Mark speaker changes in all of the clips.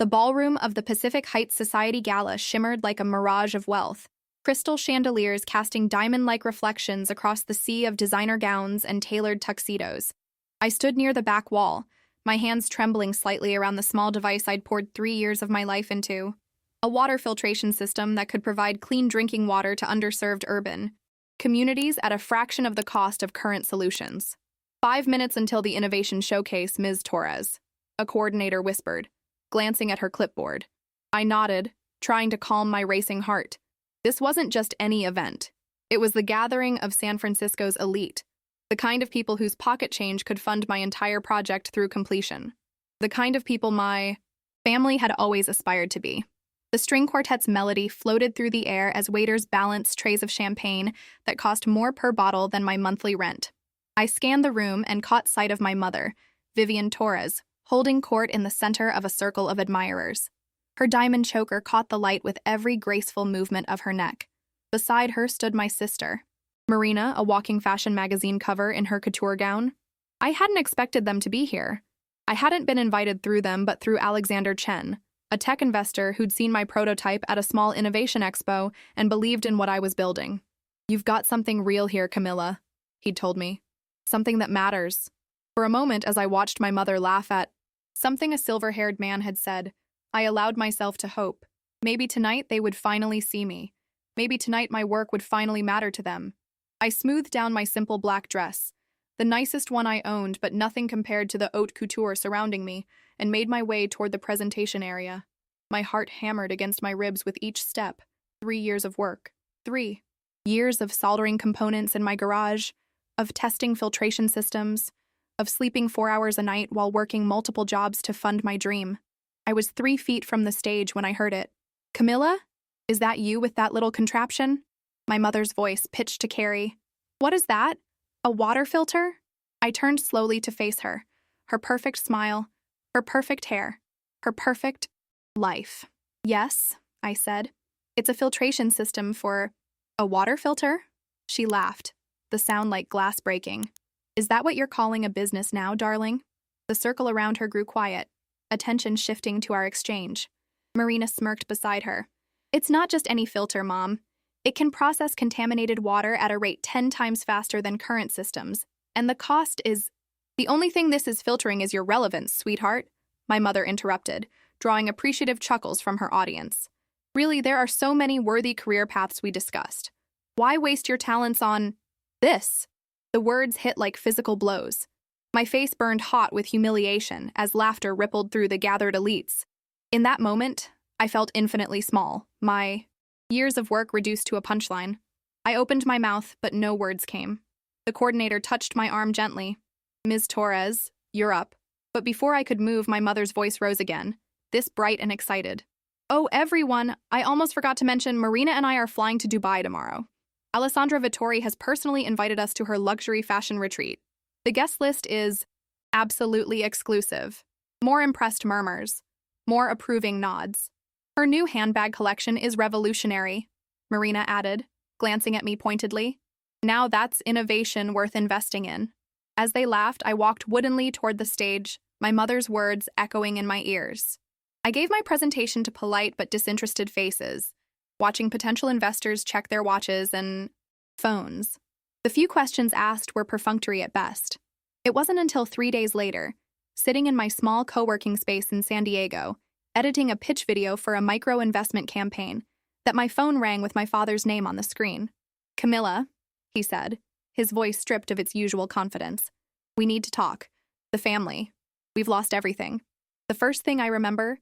Speaker 1: The ballroom of the Pacific Heights Society Gala shimmered like a mirage of wealth, crystal chandeliers casting diamond-like reflections across the sea of designer gowns and tailored tuxedos. I stood near the back wall, my hands trembling slightly around the small device I'd poured 3 years of my life into. A water filtration system that could provide clean drinking water to underserved urban communities at a fraction of the cost of current solutions. 5 minutes until the innovation showcase, Ms. Torres, a coordinator whispered, glancing at her clipboard. I nodded, trying to calm my racing heart. This wasn't just any event. It was the gathering of San Francisco's elite, the kind of people whose pocket change could fund my entire project through completion, the kind of people my family had always aspired to be. The string quartet's melody floated through the air as waiters balanced trays of champagne that cost more per bottle than my monthly rent. I scanned the room and caught sight of my mother, Vivian Torres, holding court in the center of a circle of admirers. Her diamond choker caught the light with every graceful movement of her neck. Beside her stood my sister, Marina, a walking fashion magazine cover in her couture gown. I hadn't expected them to be here. I hadn't been invited through them but through Alexander Chen, a tech investor who'd seen my prototype at a small innovation expo and believed in what I was building. You've got something real here, Camilla, he'd told me. Something that matters. For a moment, as I watched my mother laugh at something a silver-haired man had said, I allowed myself to hope. Maybe tonight they would finally see me. Maybe tonight my work would finally matter to them. I smoothed down my simple black dress, the nicest one I owned but nothing compared to the haute couture surrounding me, and made my way toward the presentation area. My heart hammered against my ribs with each step. 3 years of work. 3 years of soldering components in my garage, of testing filtration systems, of sleeping 4 hours a night while working multiple jobs to fund my dream. I was 3 feet from the stage when I heard it. Camilla? Is that you with that little contraption? My mother's voice pitched to Carrie. What is that? A water filter? I turned slowly to face her. Her perfect smile, her perfect hair, her perfect life. Yes, I said. It's a filtration system for a water filter? She laughed, the sound like glass breaking. Is that what you're calling a business now, darling? The circle around her grew quiet, attention shifting to our exchange. Marina smirked beside her. It's not just any filter, Mom. It can process contaminated water at a rate 10 times faster than current systems, and the cost is... The only thing this is filtering is your relevance, sweetheart, my mother interrupted, drawing appreciative chuckles from her audience. Really, there are so many worthy career paths we discussed. Why waste your talents on this? The words hit like physical blows. My face burned hot with humiliation as laughter rippled through the gathered elites. In that moment, I felt infinitely small, my years of work reduced to a punchline. I opened my mouth, but no words came. The coordinator touched my arm gently. Ms. Torres, you're up. But before I could move, my mother's voice rose again, this bright and excited. Oh, everyone, I almost forgot to mention Marina and I are flying to Dubai tomorrow. Alessandra Vittori has personally invited us to her luxury fashion retreat. The guest list is absolutely exclusive. More impressed murmurs. More approving nods. Her new handbag collection is revolutionary, Marina added, glancing at me pointedly. Now that's innovation worth investing in. As they laughed, I walked woodenly toward the stage, my mother's words echoing in my ears. I gave my presentation to polite but disinterested faces, watching potential investors check their watches and phones. The few questions asked were perfunctory at best. It wasn't until 3 days later, sitting in my small co-working space in San Diego, editing a pitch video for a micro-investment campaign, that my phone rang with my father's name on the screen. Camilla, he said, his voice stripped of its usual confidence. We need to talk. The family. We've lost everything. The first thing I remember,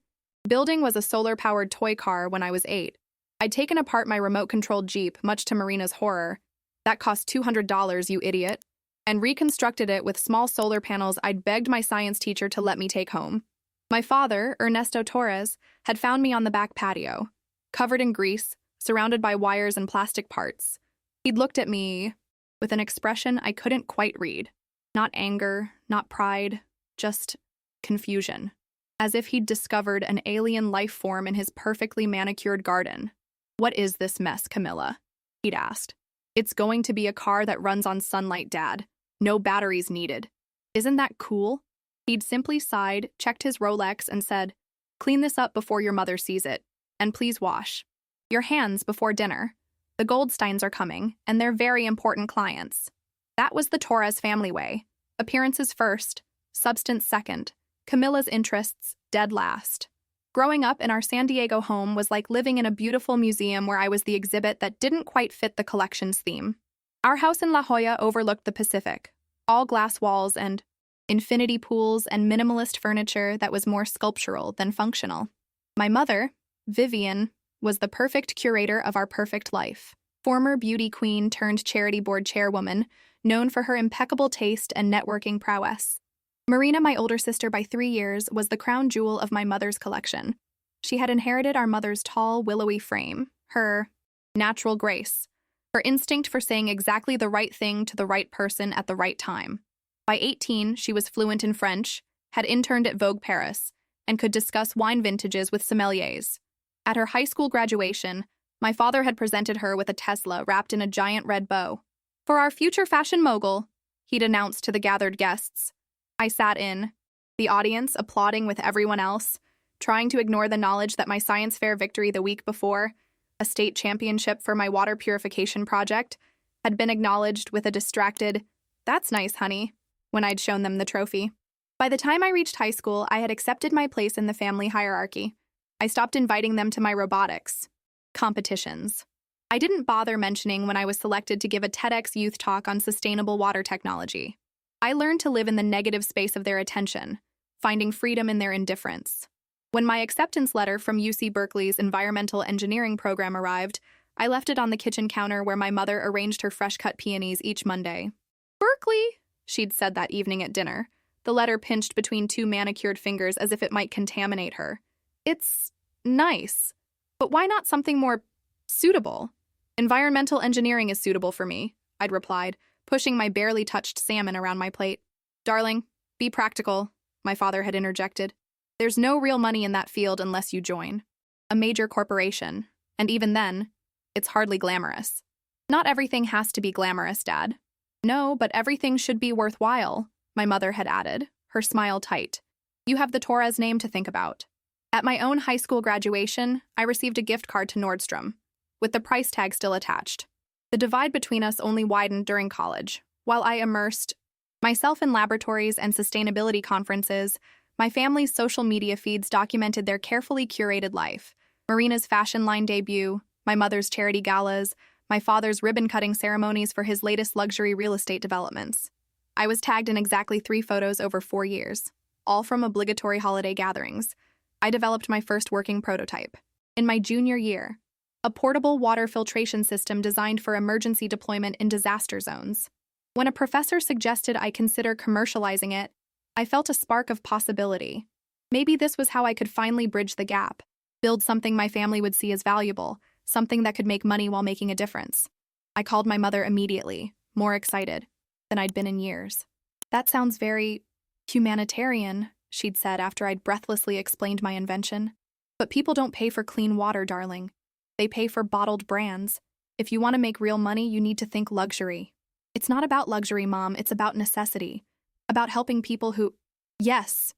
Speaker 1: building was a solar-powered toy car when I was 8. I'd taken apart my remote-controlled Jeep, much to Marina's horror. That cost $200, you idiot. And reconstructed it with small solar panels I'd begged my science teacher to let me take home. My father, Ernesto Torres, had found me on the back patio, covered in grease, surrounded by wires and plastic parts. He'd looked at me with an expression I couldn't quite read. Not anger, not pride, just confusion. As if he'd discovered an alien life form in his perfectly manicured garden. What is this mess, Camilla? He'd asked. It's going to be a car that runs on sunlight, Dad. No batteries needed. Isn't that cool? He'd simply sighed, checked his Rolex, and said, Clean this up before your mother sees it. And please wash your hands before dinner. The Goldsteins are coming, and they're very important clients. That was the Torres family way. Appearances first, substance second, Camilla's interests dead last. Growing up in our San Diego home was like living in a beautiful museum where I was the exhibit that didn't quite fit the collection's theme. Our house in La Jolla overlooked the Pacific, all glass walls and infinity pools and minimalist furniture that was more sculptural than functional. My mother, Vivian, was the perfect curator of our perfect life. Former beauty queen turned charity board chairwoman, known for her impeccable taste and networking prowess. Marina, my older sister by 3 years, was the crown jewel of my mother's collection. She had inherited our mother's tall, willowy frame, her natural grace, her instinct for saying exactly the right thing to the right person at the right time. By 18, she was fluent in French, had interned at Vogue Paris, and could discuss wine vintages with sommeliers. At her high school graduation, my father had presented her with a Tesla wrapped in a giant red bow. "For our future fashion mogul," he'd announced to the gathered guests. I sat in, the audience applauding with everyone else, trying to ignore the knowledge that my science fair victory the week before, a state championship for my water purification project, had been acknowledged with a distracted, "That's nice, honey," when I'd shown them the trophy. By the time I reached high school, I had accepted my place in the family hierarchy. I stopped inviting them to my robotics competitions. I didn't bother mentioning when I was selected to give a TEDx youth talk on sustainable water technology. I learned to live in the negative space of their attention, finding freedom in their indifference. When my acceptance letter from UC Berkeley's environmental engineering program arrived, I left it on the kitchen counter where my mother arranged her fresh-cut peonies each Monday. "Berkeley," she'd said that evening at dinner, the letter pinched between 2 manicured fingers as if it might contaminate her. "It's nice, but why not something more suitable?" "Environmental engineering is suitable for me," I'd replied, pushing my barely touched salmon around my plate. "Darling, be practical," my father had interjected. "There's no real money in that field unless you join a major corporation, and even then, it's hardly glamorous." "Not everything has to be glamorous, Dad." "No, but everything should be worthwhile," my mother had added, her smile tight. "You have the Torres name to think about." At my own high school graduation, I received a gift card to Nordstrom, with the price tag still attached. The divide between us only widened during college. While I immersed myself in laboratories and sustainability conferences, my family's social media feeds documented their carefully curated life. Marina's fashion line debut, my mother's charity galas, my father's ribbon-cutting ceremonies for his latest luxury real estate developments. I was tagged in exactly 3 photos over 4 years, all from obligatory holiday gatherings. I developed my first working prototype. In my junior year, a portable water filtration system designed for emergency deployment in disaster zones. When a professor suggested I consider commercializing it, I felt a spark of possibility. Maybe this was how I could finally bridge the gap, build something my family would see as valuable, something that could make money while making a difference. I called my mother immediately, more excited than I'd been in years. "That sounds very humanitarian," she'd said after I'd breathlessly explained my invention. "But people don't pay for clean water, darling. They pay for bottled brands. If you want to make real money, you need to think luxury." "It's not about luxury, Mom. It's about necessity. About helping people who—" Yes.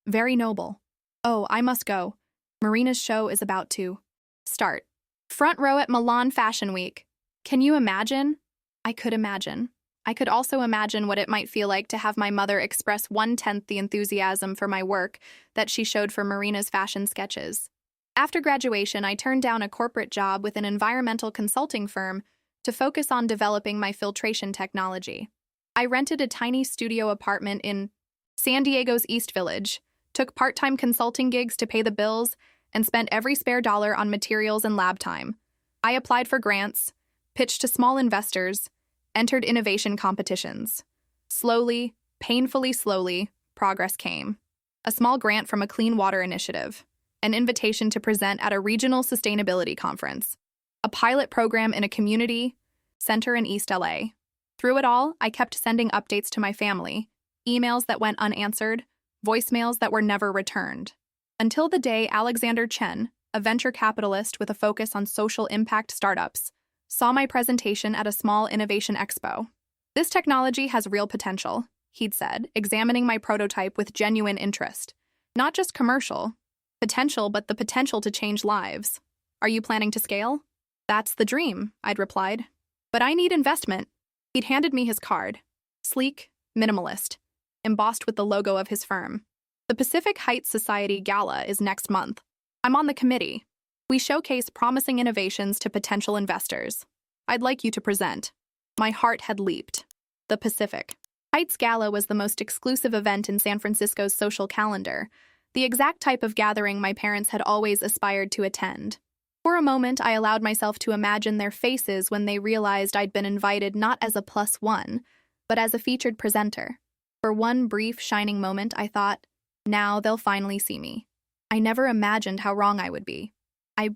Speaker 1: Very noble. Oh, I must go. Marina's show is about to start. Front row at Milan Fashion Week. Can you imagine? I could imagine. I could also imagine what it might feel like to have my mother express 1/10 the enthusiasm for my work that she showed for Marina's fashion sketches. After graduation, I turned down a corporate job with an environmental consulting firm to focus on developing my filtration technology. I rented a tiny studio apartment in San Diego's East Village, took part-time consulting gigs to pay the bills, and spent every spare dollar on materials and lab time. I applied for grants, pitched to small investors, entered innovation competitions. Slowly, painfully slowly, progress came. A small grant from a clean water initiative, an invitation to present at a regional sustainability conference, a pilot program in a community center in East LA. Through it all, I kept sending updates to my family, emails that went unanswered, voicemails that were never returned. Until the day Alexander Chen, a venture capitalist with a focus on social impact startups, saw my presentation at a small innovation expo. "This technology has real potential," he'd said, examining my prototype with genuine interest. Not just commercial potential, but the potential to change lives. Are you planning to scale? That's the dream, I'd replied. But I need investment. He'd handed me his card. Sleek, minimalist, embossed with the logo of his firm. The Pacific Heights Society Gala is next month. I'm on the committee. We showcase promising innovations to potential investors. I'd like you to present. My heart had leaped. The Pacific Heights Gala was the most exclusive event in San Francisco's social calendar, the exact type of gathering my parents had always aspired to attend. For a moment, I allowed myself to imagine their faces when they realized I'd been invited not as a +1, but as a featured presenter. For one brief, shining moment, I thought, now they'll finally see me. I never imagined how wrong I would be. I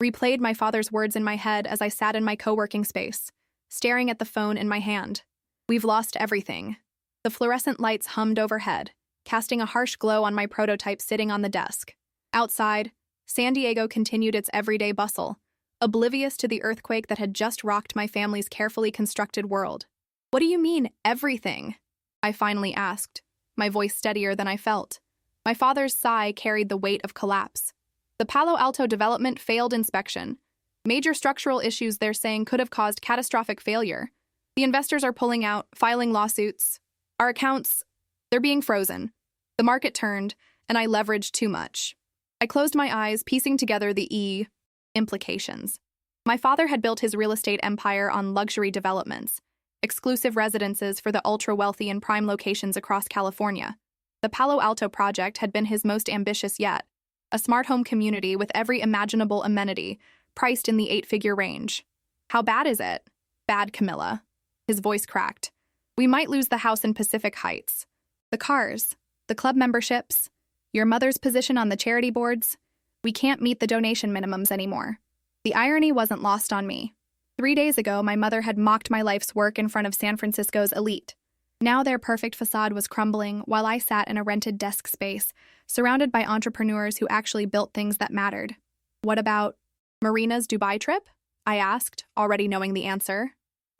Speaker 1: replayed my father's words in my head as I sat in my co-working space, staring at the phone in my hand. We've lost everything. The fluorescent lights hummed overhead, casting a harsh glow on my prototype sitting on the desk. Outside, San Diego continued its everyday bustle, oblivious to the earthquake that had just rocked my family's carefully constructed world. What do you mean, everything? I finally asked, my voice steadier than I felt. My father's sigh carried the weight of collapse. The Palo Alto development failed inspection. Major structural issues they're saying could have caused catastrophic failure. The investors are pulling out, filing lawsuits. Our accounts, they're being frozen. The market turned, and I leveraged too much. I closed my eyes, piecing together the implications. My father had built his real estate empire on luxury developments, exclusive residences for the ultra-wealthy in prime locations across California. The Palo Alto project had been his most ambitious yet, a smart home community with every imaginable amenity, priced in the 8-figure range. How bad is it? Bad, Camilla. His voice cracked. We might lose the house in Pacific Heights. The cars, the club memberships, your mother's position on the charity boards. We can't meet the donation minimums anymore. The irony wasn't lost on me. 3 days ago, my mother had mocked my life's work in front of San Francisco's elite. Now their perfect facade was crumbling while I sat in a rented desk space, surrounded by entrepreneurs who actually built things that mattered. What about Marina's Dubai trip? I asked, already knowing the answer.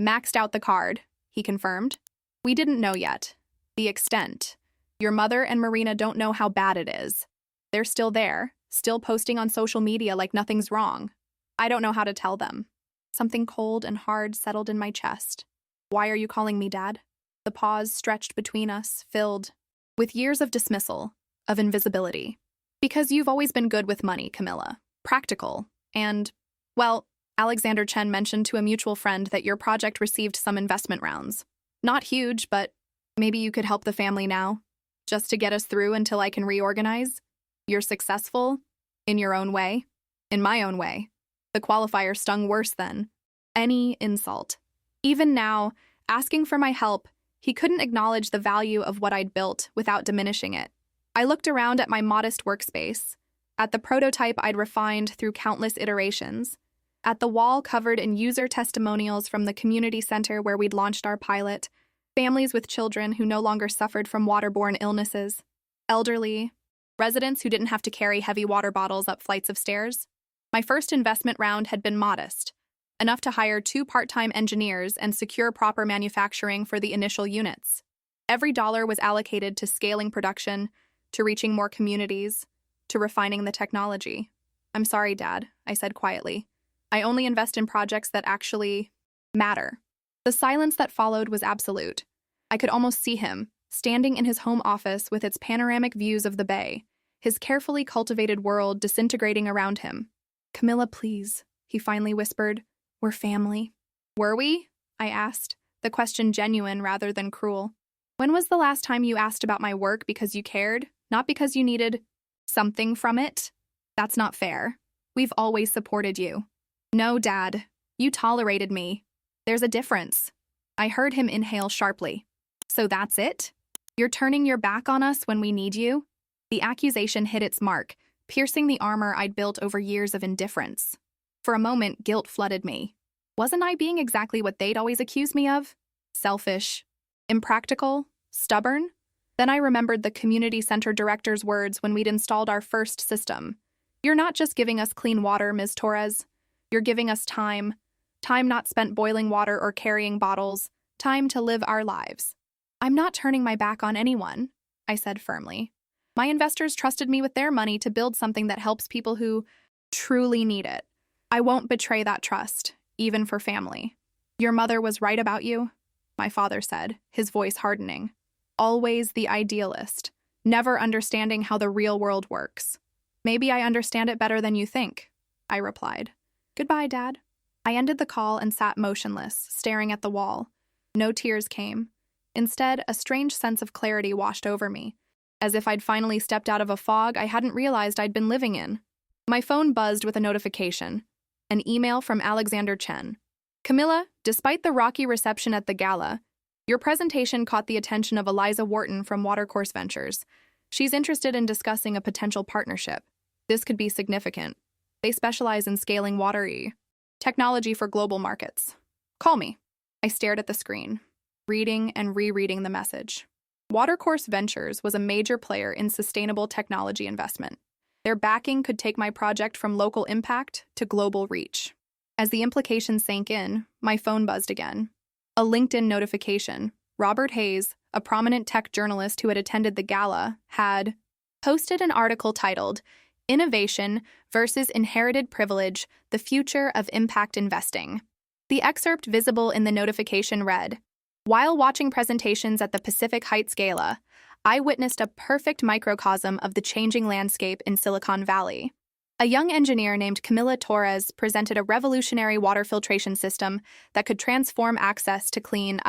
Speaker 1: Maxed out the card, he confirmed. We didn't know yet. The extent. Your mother and Marina don't know how bad it is. They're still there, still posting on social media like nothing's wrong. I don't know how to tell them. Something cold and hard settled in my chest. Why are you calling me Dad? The pause stretched between us, filled with years of dismissal, of invisibility. Because you've always been good with money, Camilla. Practical. And, well, Alexander Chen mentioned to a mutual friend that your project received some investment rounds. Not huge, but maybe you could help the family now, just to get us through until I can reorganize. You're successful, in your own way, in my own way. The qualifier stung worse than any insult. Even now, asking for my help, he couldn't acknowledge the value of what I'd built without diminishing it. I looked around at my modest workspace, at the prototype I'd refined through countless iterations, at the wall covered in user testimonials from the community center where we'd launched our pilot, families with children who no longer suffered from waterborne illnesses, elderly, residents who didn't have to carry heavy water bottles up flights of stairs. My first investment round had been modest, enough to hire 2 part-time engineers and secure proper manufacturing for the initial units. Every dollar was allocated to scaling production, to reaching more communities, to refining the technology. I'm sorry, Dad, I said quietly. I only invest in projects that actually matter. The silence that followed was absolute. I could almost see him, standing in his home office with its panoramic views of the bay, his carefully cultivated world disintegrating around him. Camilla, please, he finally whispered. We're family. Were we? I asked, the question genuine rather than cruel. When was the last time you asked about my work because you cared, not because you needed something from it? That's not fair. We've always supported you. No, Dad. You tolerated me. There's a difference. I heard him inhale sharply. So that's it? You're turning your back on us when we need you? The accusation hit its mark, piercing the armor I'd built over years of indifference. For a moment, guilt flooded me. Wasn't I being exactly what they'd always accused me of? Selfish, impractical, stubborn? Then I remembered the community center director's words when we'd installed our first system. You're not just giving us clean water, Ms. Torres. You're giving us time. Time not spent boiling water or carrying bottles. Time to live our lives. I'm not turning my back on anyone, I said firmly. My investors trusted me with their money to build something that helps people who truly need it. I won't betray that trust, even for family. Your mother was right about you, my father said, his voice hardening. Always the idealist, never understanding how the real world works. Maybe I understand it better than you think, I replied. Goodbye, Dad. I ended the call and sat motionless, staring at the wall. No tears came. Instead, a strange sense of clarity washed over me, as if I'd finally stepped out of a fog I hadn't realized I'd been living in. My phone buzzed with a notification, an email from Alexander Chen. Camilla, despite the rocky reception at the gala, your presentation caught the attention of Eliza Wharton from Watercourse Ventures. She's interested in discussing a potential partnership. This could be significant. They specialize in scaling technology for global markets. Call me. I stared at the screen, reading and rereading the message. Watercourse Ventures was a major player in sustainable technology investment. Their backing could take my project from local impact to global reach. As the implications sank in, my phone buzzed again. A LinkedIn notification. Robert Hayes, a prominent tech journalist who had attended the gala, had posted an article titled, Innovation versus Inherited Privilege, the Future of Impact Investing. The excerpt visible in the notification read, While watching presentations at the Pacific Heights Gala, I witnessed a perfect microcosm of the changing landscape in Silicon Valley. A young engineer named Camila Torres presented a revolutionary water filtration system that could transform access to clean,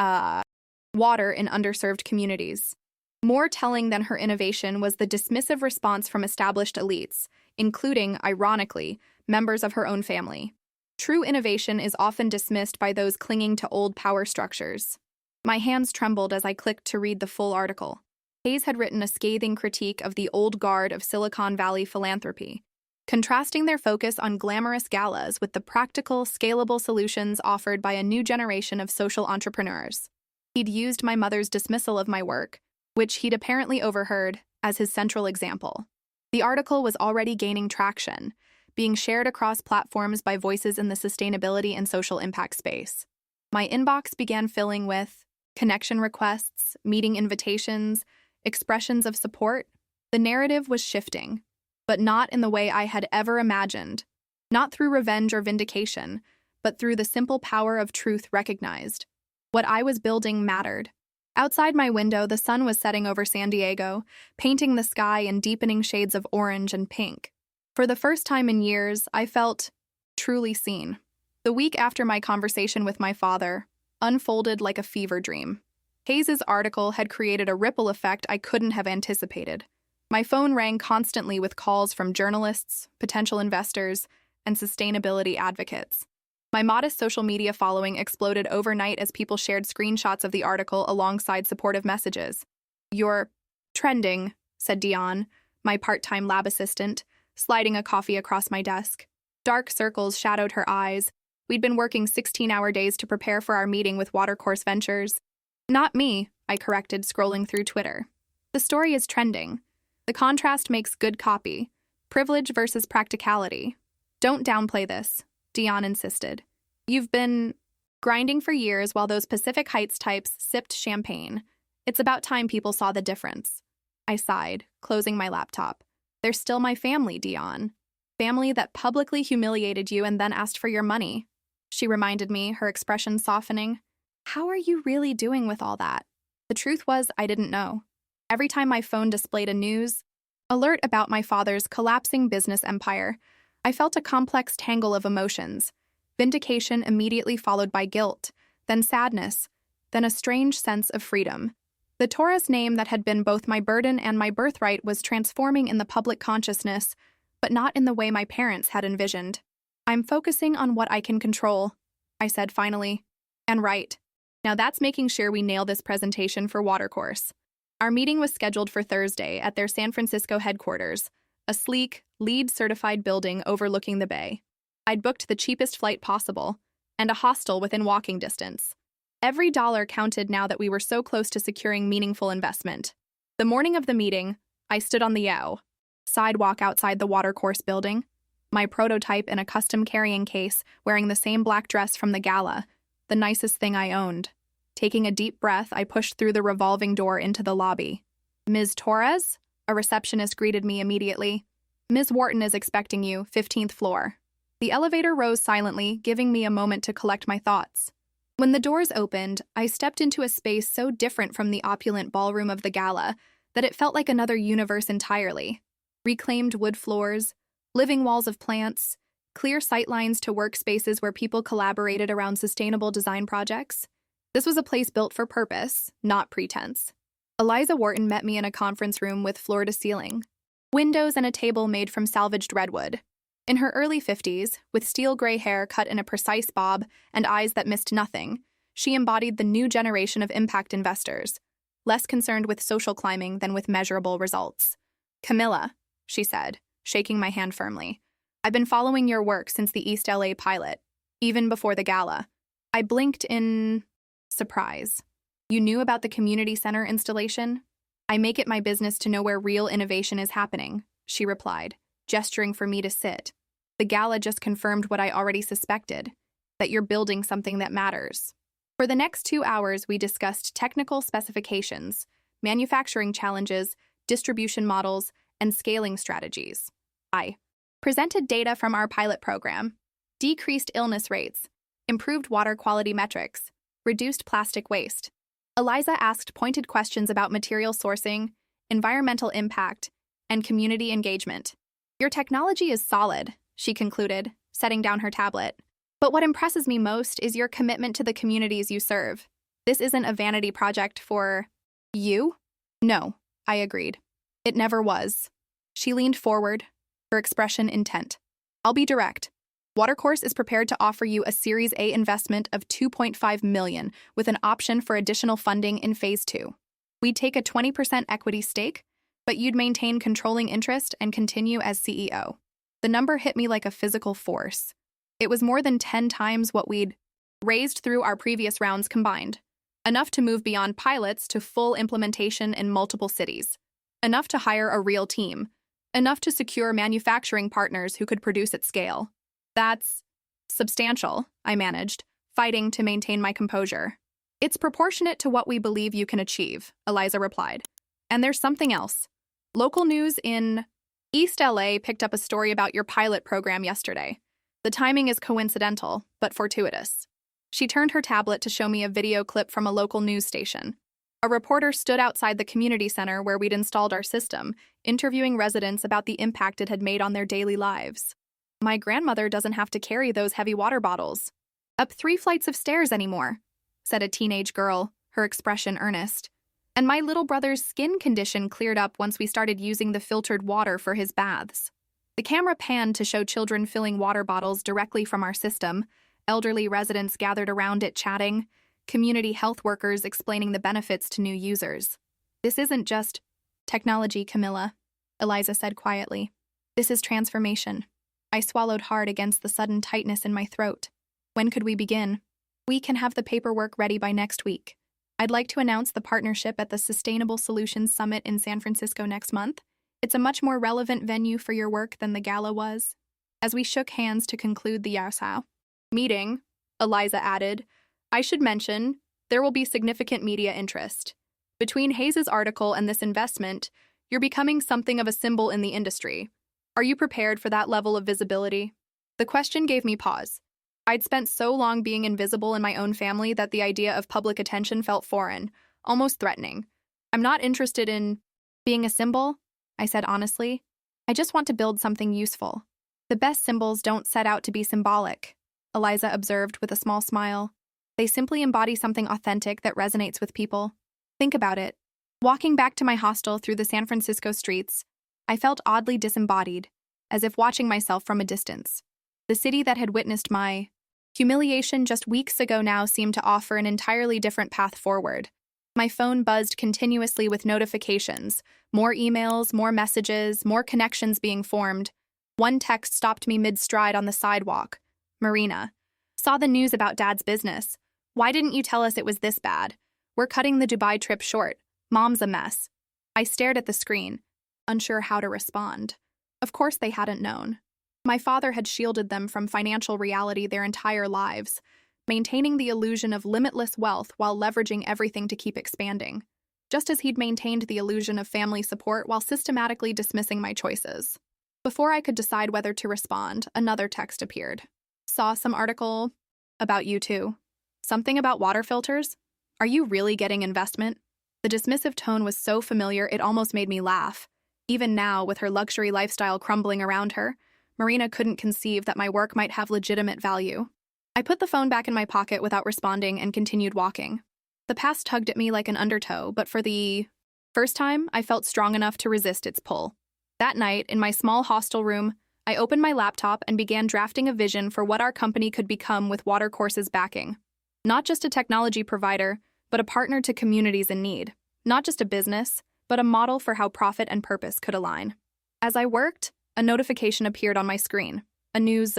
Speaker 1: water in underserved communities. More telling than her innovation was the dismissive response from established elites, including, ironically, members of her own family. True innovation is often dismissed by those clinging to old power structures. My hands trembled as I clicked to read the full article. Hayes had written a scathing critique of the old guard of Silicon Valley philanthropy, contrasting their focus on glamorous galas with the practical, scalable solutions offered by a new generation of social entrepreneurs. He'd used my mother's dismissal of my work, which he'd apparently overheard, as his central example. The article was already gaining traction, being shared across platforms by voices in the sustainability and social impact space. My inbox began filling with connection requests, meeting invitations, expressions of support. The narrative was shifting, but not in the way I had ever imagined. Not through revenge or vindication, but through the simple power of truth recognized. What I was building mattered. Outside my window, the sun was setting over San Diego, painting the sky in deepening shades of orange and pink. For the first time in years, I felt truly seen. The week after my conversation with my father unfolded like a fever dream. Hayes's article had created a ripple effect I couldn't have anticipated. My phone rang constantly with calls from journalists, potential investors, and sustainability advocates. My modest social media following exploded overnight as people shared screenshots of the article alongside supportive messages. You're trending, said Dion, my part-time lab assistant, sliding a coffee across my desk. Dark circles shadowed her eyes. We'd been working 16-hour days to prepare for our meeting with Watercourse Ventures. Not me, I corrected, scrolling through Twitter. The story is trending. The contrast makes good copy. Privilege versus practicality. Don't downplay this, Dion insisted. You've been grinding for years while those Pacific Heights types sipped champagne. It's about time people saw the difference. I sighed, closing my laptop. They're still my family, Dion. Family that publicly humiliated you and then asked for your money. She reminded me, her expression softening. How are you really doing with all that? The truth was, I didn't know. Every time my phone displayed a news alert about my father's collapsing business empire, I felt a complex tangle of emotions. Vindication immediately followed by guilt, then sadness, then a strange sense of freedom. The Torres name that had been both my burden and my birthright was transforming in the public consciousness, but not in the way my parents had envisioned. I'm focusing on what I can control, I said finally. And right. Now that's making sure we nail this presentation for Watercourse. Our meeting was scheduled for Thursday at their San Francisco headquarters, a sleek, LEED-certified building overlooking the bay. I'd booked the cheapest flight possible, and a hostel within walking distance. Every dollar counted now that we were so close to securing meaningful investment. The morning of the meeting, I stood on the sidewalk outside the Watercourse building, my prototype in a custom carrying case, wearing the same black dress from the gala, the nicest thing I owned. Taking a deep breath, I pushed through the revolving door into the lobby. Ms. Torres? A receptionist greeted me immediately. Ms. Wharton is expecting you, 15th floor. The elevator rose silently, giving me a moment to collect my thoughts. When the doors opened, I stepped into a space so different from the opulent ballroom of the gala that it felt like another universe entirely. Reclaimed wood floors, living walls of plants, clear sightlines to workspaces where people collaborated around sustainable design projects. This was a place built for purpose, not pretense. Eliza Wharton met me in a conference room with floor-to-ceiling windows and a table made from salvaged redwood. In her early 50s, with steel gray hair cut in a precise bob and eyes that missed nothing, she embodied the new generation of impact investors, less concerned with social climbing than with measurable results. "Camilla," she said, shaking my hand firmly, "I've been following your work since the East LA pilot, even before the gala." I blinked in surprise. "You knew about the community center installation?" "I make it my business to know where real innovation is happening," she replied, gesturing for me to sit. "The gala just confirmed what I already suspected, that you're building something that matters." For the next 2 hours, we discussed technical specifications, manufacturing challenges, distribution models, and scaling strategies. I presented data from our pilot program, decreased illness rates, improved water quality metrics, reduced plastic waste. Eliza asked pointed questions about material sourcing, environmental impact, and community engagement. "Your technology is solid," she concluded, setting down her tablet. "But what impresses me most is your commitment to the communities you serve. This isn't a vanity project for you?" "No," I agreed. "It never was." She leaned forward, her expression intent. "I'll be direct. Watercourse is prepared to offer you a Series A investment of $2.5 million with an option for additional funding in Phase 2. We'd take a 20% equity stake, but you'd maintain controlling interest and continue as CEO. The number hit me like a physical force. It was more than 10 times what we'd raised through our previous rounds combined. Enough to move beyond pilots to full implementation in multiple cities. Enough to hire a real team. Enough to secure manufacturing partners who could produce at scale. "That's substantial," I managed, fighting to maintain my composure. "It's proportionate to what we believe you can achieve," Eliza replied. "And there's something else. Local news in East LA picked up a story about your pilot program yesterday. The timing is coincidental, but fortuitous." She turned her tablet to show me a video clip from a local news station. A reporter stood outside the community center where we'd installed our system, interviewing residents about the impact it had made on their daily lives. "My grandmother doesn't have to carry those heavy water bottles up 3 flights of stairs anymore," said a teenage girl, her expression earnest. "And my little brother's skin condition cleared up once we started using the filtered water for his baths." The camera panned to show children filling water bottles directly from our system, elderly residents gathered around it chatting, community health workers explaining the benefits to new users. "This isn't just technology, Camilla," Eliza said quietly. "This is transformation." I swallowed hard against the sudden tightness in my throat. "When could we begin?" "We can have the paperwork ready by next week. I'd like to announce the partnership at the Sustainable Solutions Summit in San Francisco next month. It's a much more relevant venue for your work than the gala was." As we shook hands to conclude the Yasau meeting, Eliza added, "I should mention, there will be significant media interest. Between Hayes' article and this investment, you're becoming something of a symbol in the industry. Are you prepared for that level of visibility?" The question gave me pause. I'd spent so long being invisible in my own family that the idea of public attention felt foreign, almost threatening. "I'm not interested in being a symbol," I said honestly. "I just want to build something useful." "The best symbols don't set out to be symbolic," Eliza observed with a small smile. "They simply embody something authentic that resonates with people. Think about it. Walking back to my hostel through the San Francisco streets, I felt oddly disembodied, as if watching myself from a distance. The city that had witnessed my humiliation just weeks ago now seemed to offer an entirely different path forward. My phone buzzed continuously with notifications, more emails, more messages, more connections being formed. One text stopped me mid-stride on the sidewalk. "Marina, saw the news about Dad's business. Why didn't you tell us it was this bad? We're cutting the Dubai trip short. Mom's a mess." I stared at the screen, unsure how to respond. Of course they hadn't known. My father had shielded them from financial reality their entire lives, maintaining the illusion of limitless wealth while leveraging everything to keep expanding. just as he'd maintained the illusion of family support while systematically dismissing my choices. Before I could decide whether to respond, another text appeared. Saw some article about you too. Something about water filters? Are you really getting investment? The dismissive tone was so familiar it almost made me laugh. Even now, with her luxury lifestyle crumbling around her, Marina couldn't conceive that my work might have legitimate value. I put the phone back in my pocket without responding and continued walking. The past tugged at me like an undertow, but for the first time, I felt strong enough to resist its pull. That night, in my small hostel room, I opened my laptop and began drafting a vision for what our company could become with Watercourse's backing. Not just a technology provider, but a partner to communities in need. Not just a business, but a model for how profit and purpose could align. As I worked, a notification appeared on my screen. A news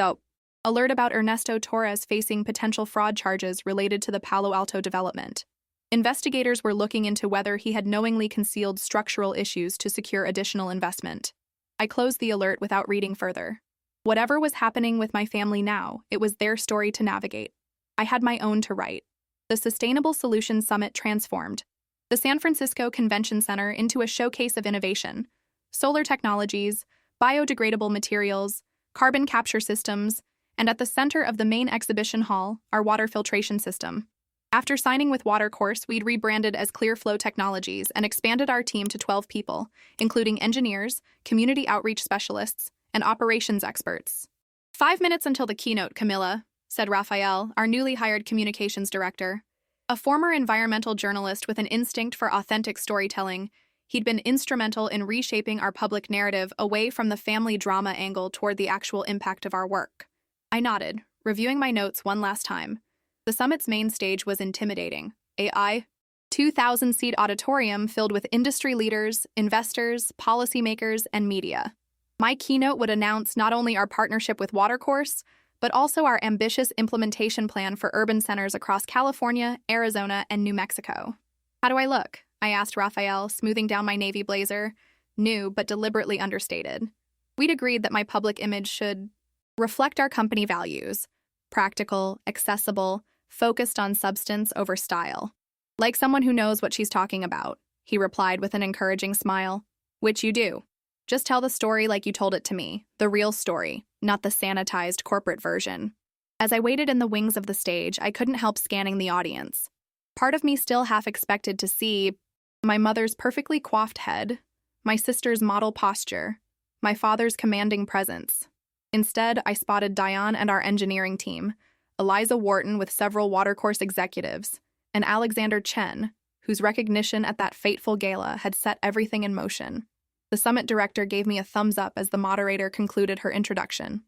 Speaker 1: alert about Ernesto Torres facing potential fraud charges related to the Palo Alto development. Investigators were looking into whether he had knowingly concealed structural issues to secure additional investment. I closed the alert without reading further. Whatever was happening with my family now, it was their story to navigate. I had my own to write. The Sustainable Solutions Summit transformed the San Francisco Convention Center into a showcase of innovation, solar technologies, biodegradable materials, carbon capture systems, and at the center of the main exhibition hall, our water filtration system. After signing with Watercourse, we'd rebranded as Clearflow Technologies and expanded our team to 12 people, including engineers, community outreach specialists, and operations experts. 5 minutes until the keynote, Camilla, said Raphael, our newly hired communications director. A former environmental journalist with an instinct for authentic storytelling, he'd been instrumental in reshaping our public narrative away from the family drama angle toward the actual impact of our work. I nodded, reviewing my notes one last time. The summit's main stage was intimidating. A 2,000-seat auditorium filled with industry leaders, investors, policymakers, and media. My keynote would announce not only our partnership with Watercourse, but also our ambitious implementation plan for urban centers across California, Arizona, and New Mexico. How do I look? I asked Raphael, smoothing down my navy blazer, new but deliberately understated. We'd agreed that my public image should reflect our company values: practical, accessible, focused on substance over style. Like someone who knows what she's talking about, he replied with an encouraging smile. Which you do. Just tell the story like you told it to me, the real story, not the sanitized corporate version. As I waited in the wings of the stage, I couldn't help scanning the audience. Part of me still half expected to see my mother's perfectly coiffed head, my sister's model posture, my father's commanding presence. Instead, I spotted Diane and our engineering team, Eliza Wharton with several Watercourse executives, and Alexander Chen, whose recognition at that fateful gala had set everything in motion. The summit director gave me a thumbs up as the moderator concluded her introduction,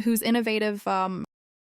Speaker 1: whose innovative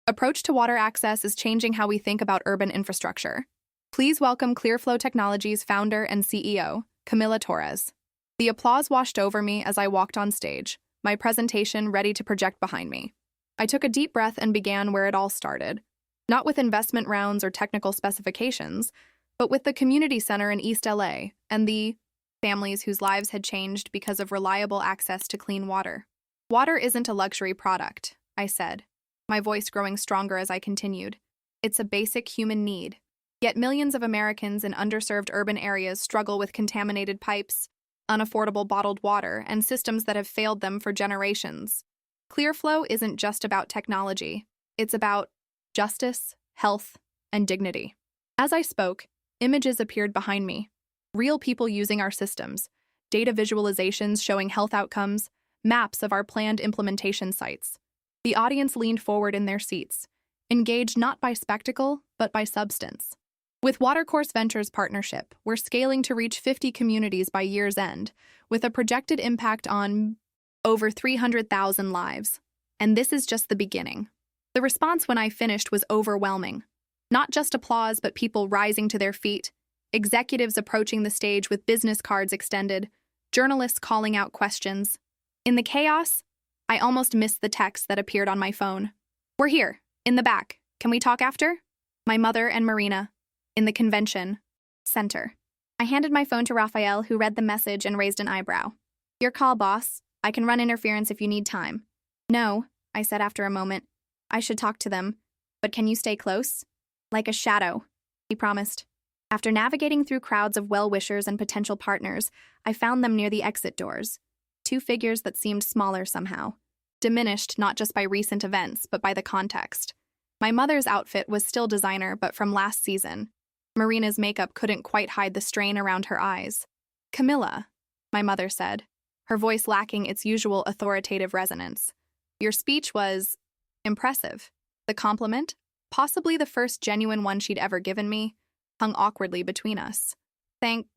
Speaker 1: approach to water access is changing how we think about urban infrastructure. Please welcome Clearflow Technologies founder and CEO, Camilla Torres. The applause washed over me as I walked on stage, my presentation ready to project behind me. I took a deep breath and began where it all started, not with investment rounds or technical specifications, but with the community center in East LA and the families whose lives had changed because of reliable access to clean water. Water isn't a luxury product, I said, my voice growing stronger as I continued. It's a basic human need. Yet millions of Americans in underserved urban areas struggle with contaminated pipes, unaffordable bottled water, and systems that have failed them for generations. Clearflow isn't just about technology. It's about justice, health, and dignity. As I spoke, images appeared behind me. Real people using our systems, data visualizations showing health outcomes, maps of our planned implementation sites. The audience leaned forward in their seats, engaged not by spectacle, but by substance. With Watercourse Ventures partnership, we're scaling to reach 50 communities by year's end, with a projected impact on over 300,000 lives. And this is just the beginning. The response when I finished was overwhelming. Not just applause, but people rising to their feet, executives approaching the stage with business cards extended, journalists calling out questions. In the chaos, I almost missed the text that appeared on my phone. We're here, in the back. Can we talk after? My mother and Marina, in the convention center. I handed my phone to Raphael, who read the message and raised an eyebrow. Your call, boss. I can run interference if you need time. No, I said after a moment. I should talk to them. But can you stay close? Like a shadow, he promised. After navigating through crowds of well-wishers and potential partners, I found them near the exit doors. Two figures that seemed smaller somehow, diminished not just by recent events, but by the context. My mother's outfit was still designer, but from last season. Marina's makeup couldn't quite hide the strain around her eyes. "Camilla," my mother said, her voice lacking its usual authoritative resonance. "Your speech was impressive." The compliment, possibly the first genuine one she'd ever given me, hung awkwardly between us. "Thank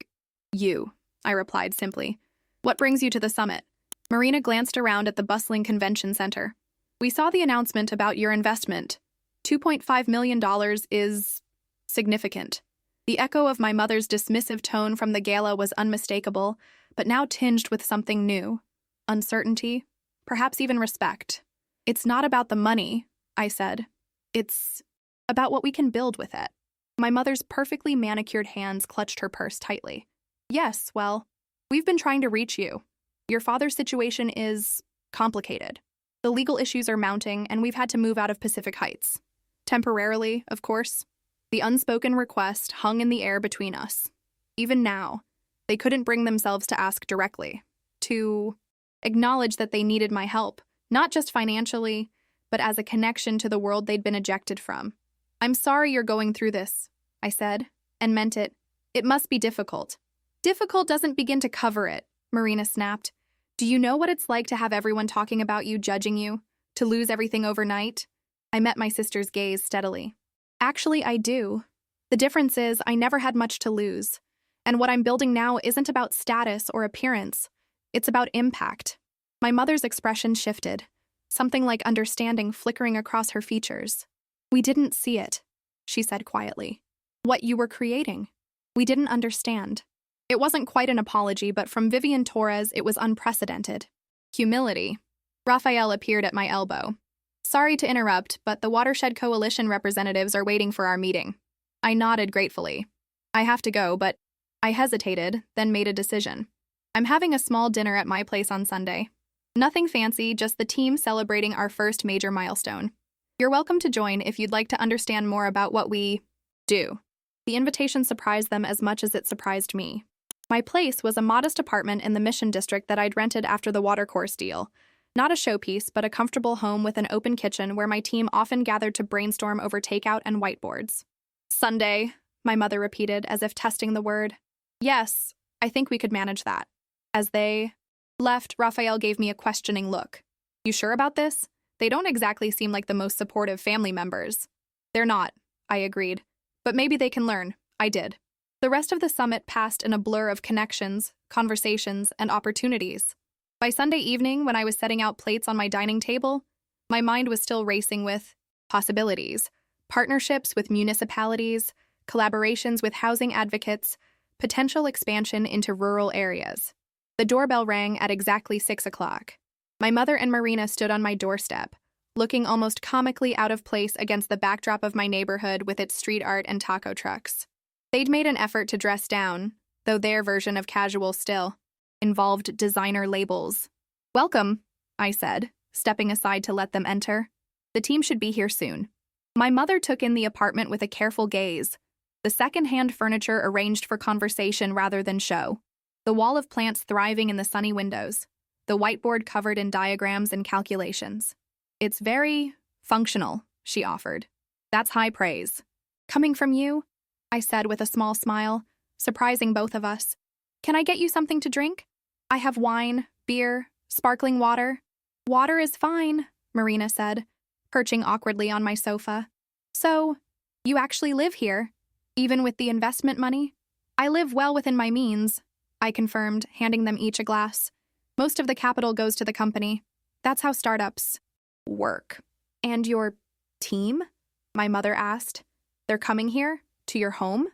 Speaker 1: you," I replied simply. "What brings you to the summit?" Marina glanced around at the bustling convention center. "We saw the announcement about your investment. $2.5 million is significant." The echo of my mother's dismissive tone from the gala was unmistakable, but now tinged with something new. Uncertainty, perhaps even respect. "It's not about the money," I said. "It's about what we can build with it." My mother's perfectly manicured hands clutched her purse tightly. "Yes, well, we've been trying to reach you. Your father's situation is complicated. The legal issues are mounting, and we've had to move out of Pacific Heights. Temporarily, of course." The unspoken request hung in the air between us. Even now, they couldn't bring themselves to ask directly, to acknowledge that they needed my help, not just financially, but as a connection to the world they'd been ejected from. "I'm sorry you're going through this," I said, and meant it. "It must be difficult." "Difficult doesn't begin to cover it," Marina snapped. "Do you know what it's like to have everyone talking about you, judging you, to lose everything overnight?" I met my sister's gaze steadily. "Actually, I do. The difference is I never had much to lose. And what I'm building now isn't about status or appearance. It's about impact." My mother's expression shifted, something like understanding flickering across her features. "We didn't see it," she said quietly. "What you were creating. We didn't understand." It wasn't quite an apology, but from Vivian Torres, it was unprecedented. Humility. Raphael appeared at my elbow. "Sorry to interrupt, but the Watershed Coalition representatives are waiting for our meeting." I nodded gratefully. "I have to go, but..." I hesitated, then made a decision. "I'm having a small dinner at my place on Sunday. Nothing fancy, just the team celebrating our first major milestone. You're welcome to join if you'd like to understand more about what we do." The invitation surprised them as much as it surprised me. My place was a modest apartment in the Mission District that I'd rented after the watercourse deal. Not a showpiece, but a comfortable home with an open kitchen where my team often gathered to brainstorm over takeout and whiteboards. "Sunday," my mother repeated, as if testing the word. "Yes, I think we could manage that." As they left, Raphael gave me a questioning look. "You sure about this? They don't exactly seem like the most supportive family members." "They're not," I agreed. "But maybe they can learn." I did. The rest of the summit passed in a blur of connections, conversations, and opportunities. By Sunday evening, when I was setting out plates on my dining table, my mind was still racing with possibilities, partnerships with municipalities, collaborations with housing advocates, potential expansion into rural areas. The doorbell rang at exactly 6 o'clock. My mother and Marina stood on my doorstep, looking almost comically out of place against the backdrop of my neighborhood with its street art and taco trucks. They'd made an effort to dress down, though their version of casual still involved designer labels. "Welcome," I said, stepping aside to let them enter. "The team should be here soon." My mother took in the apartment with a careful gaze, the second-hand furniture arranged for conversation rather than show, the wall of plants thriving in the sunny windows, the whiteboard covered in diagrams and calculations. "It's very functional," she offered. "That's high praise." "Coming from you?" I said with a small smile, surprising both of us. "Can I get you something to drink? I have wine, beer, sparkling water." "Water is fine," Marina said, perching awkwardly on my sofa. "So, you actually live here, even with the investment money?" "I live well within my means," I confirmed, handing them each a glass. "Most of the capital goes to the company. That's how startups work." "And your team?" my mother asked. "They're coming here? To your home?"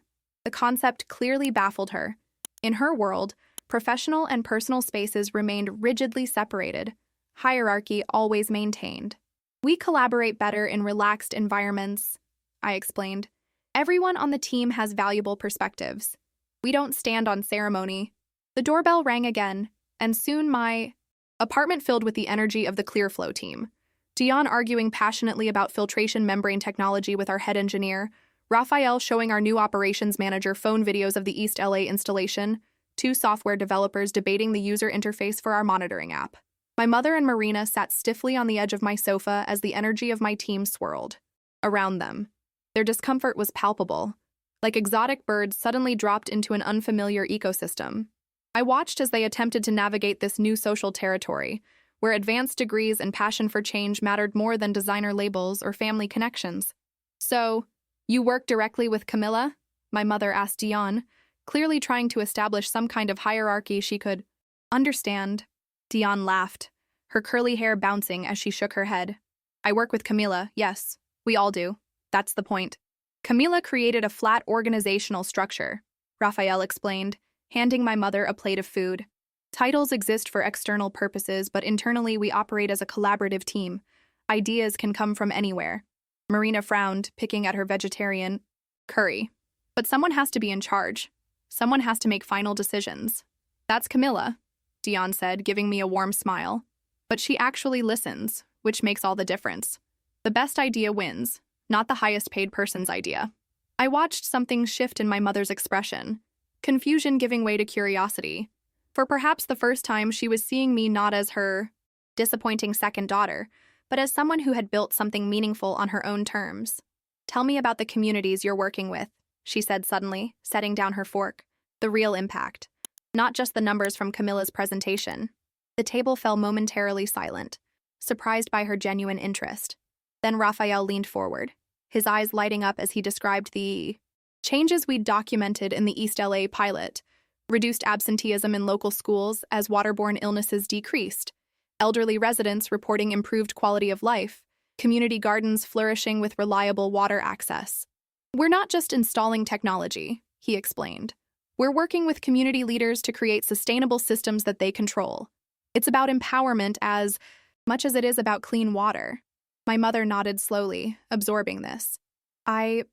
Speaker 1: The concept clearly baffled her. In her world, professional and personal spaces remained rigidly separated, hierarchy always maintained. "We collaborate better in relaxed environments," I explained. "Everyone on the team has valuable perspectives. We don't stand on ceremony." The doorbell rang again, and soon my apartment filled with the energy of the ClearFlow team. Dion arguing passionately about filtration membrane technology with our head engineer, Raphael showing our new operations manager phone videos of the East LA installation, two software developers debating the user interface for our monitoring app. My mother and Marina sat stiffly on the edge of my sofa as the energy of my team swirled around them. Their discomfort was palpable, like exotic birds suddenly dropped into an unfamiliar ecosystem. I watched as they attempted to navigate this new social territory, where advanced degrees and passion for change mattered more than designer labels or family connections. "So, you work directly with Camilla?" my mother asked Dion, clearly trying to establish some kind of hierarchy she could understand. Dion laughed, her curly hair bouncing as she shook her head. "I work with Camilla, yes. We all do. That's the point." Camilla created a flat organizational structure, Raphael explained, handing my mother a plate of food. "Titles exist for external purposes, but internally we operate as a collaborative team. Ideas can come from anywhere." Marina frowned, picking at her vegetarian curry. "But someone has to be in charge. Someone has to make final decisions." "That's Camilla," Dion said, giving me a warm smile. "But she actually listens, which makes all the difference. The best idea wins, not the highest-paid person's idea." I watched something shift in my mother's expression, confusion giving way to curiosity. For perhaps the first time, she was seeing me not as her disappointing second daughter, but as someone who had built something meaningful on her own terms. "Tell me about the communities you're working with," she said suddenly, setting down her fork. "The real impact. Not just the numbers from Camilla's presentation." The table fell momentarily silent, surprised by her genuine interest. Then Raphael leaned forward, his eyes lighting up as he described the changes we'd documented in the East LA pilot: reduced absenteeism in local schools as waterborne illnesses decreased, elderly residents reporting improved quality of life, community gardens flourishing with reliable water access. "We're not just installing technology," he explained. "We're working with community leaders to create sustainable systems that they control. It's about empowerment as much as it is about clean water." My mother nodded slowly, absorbing this. "I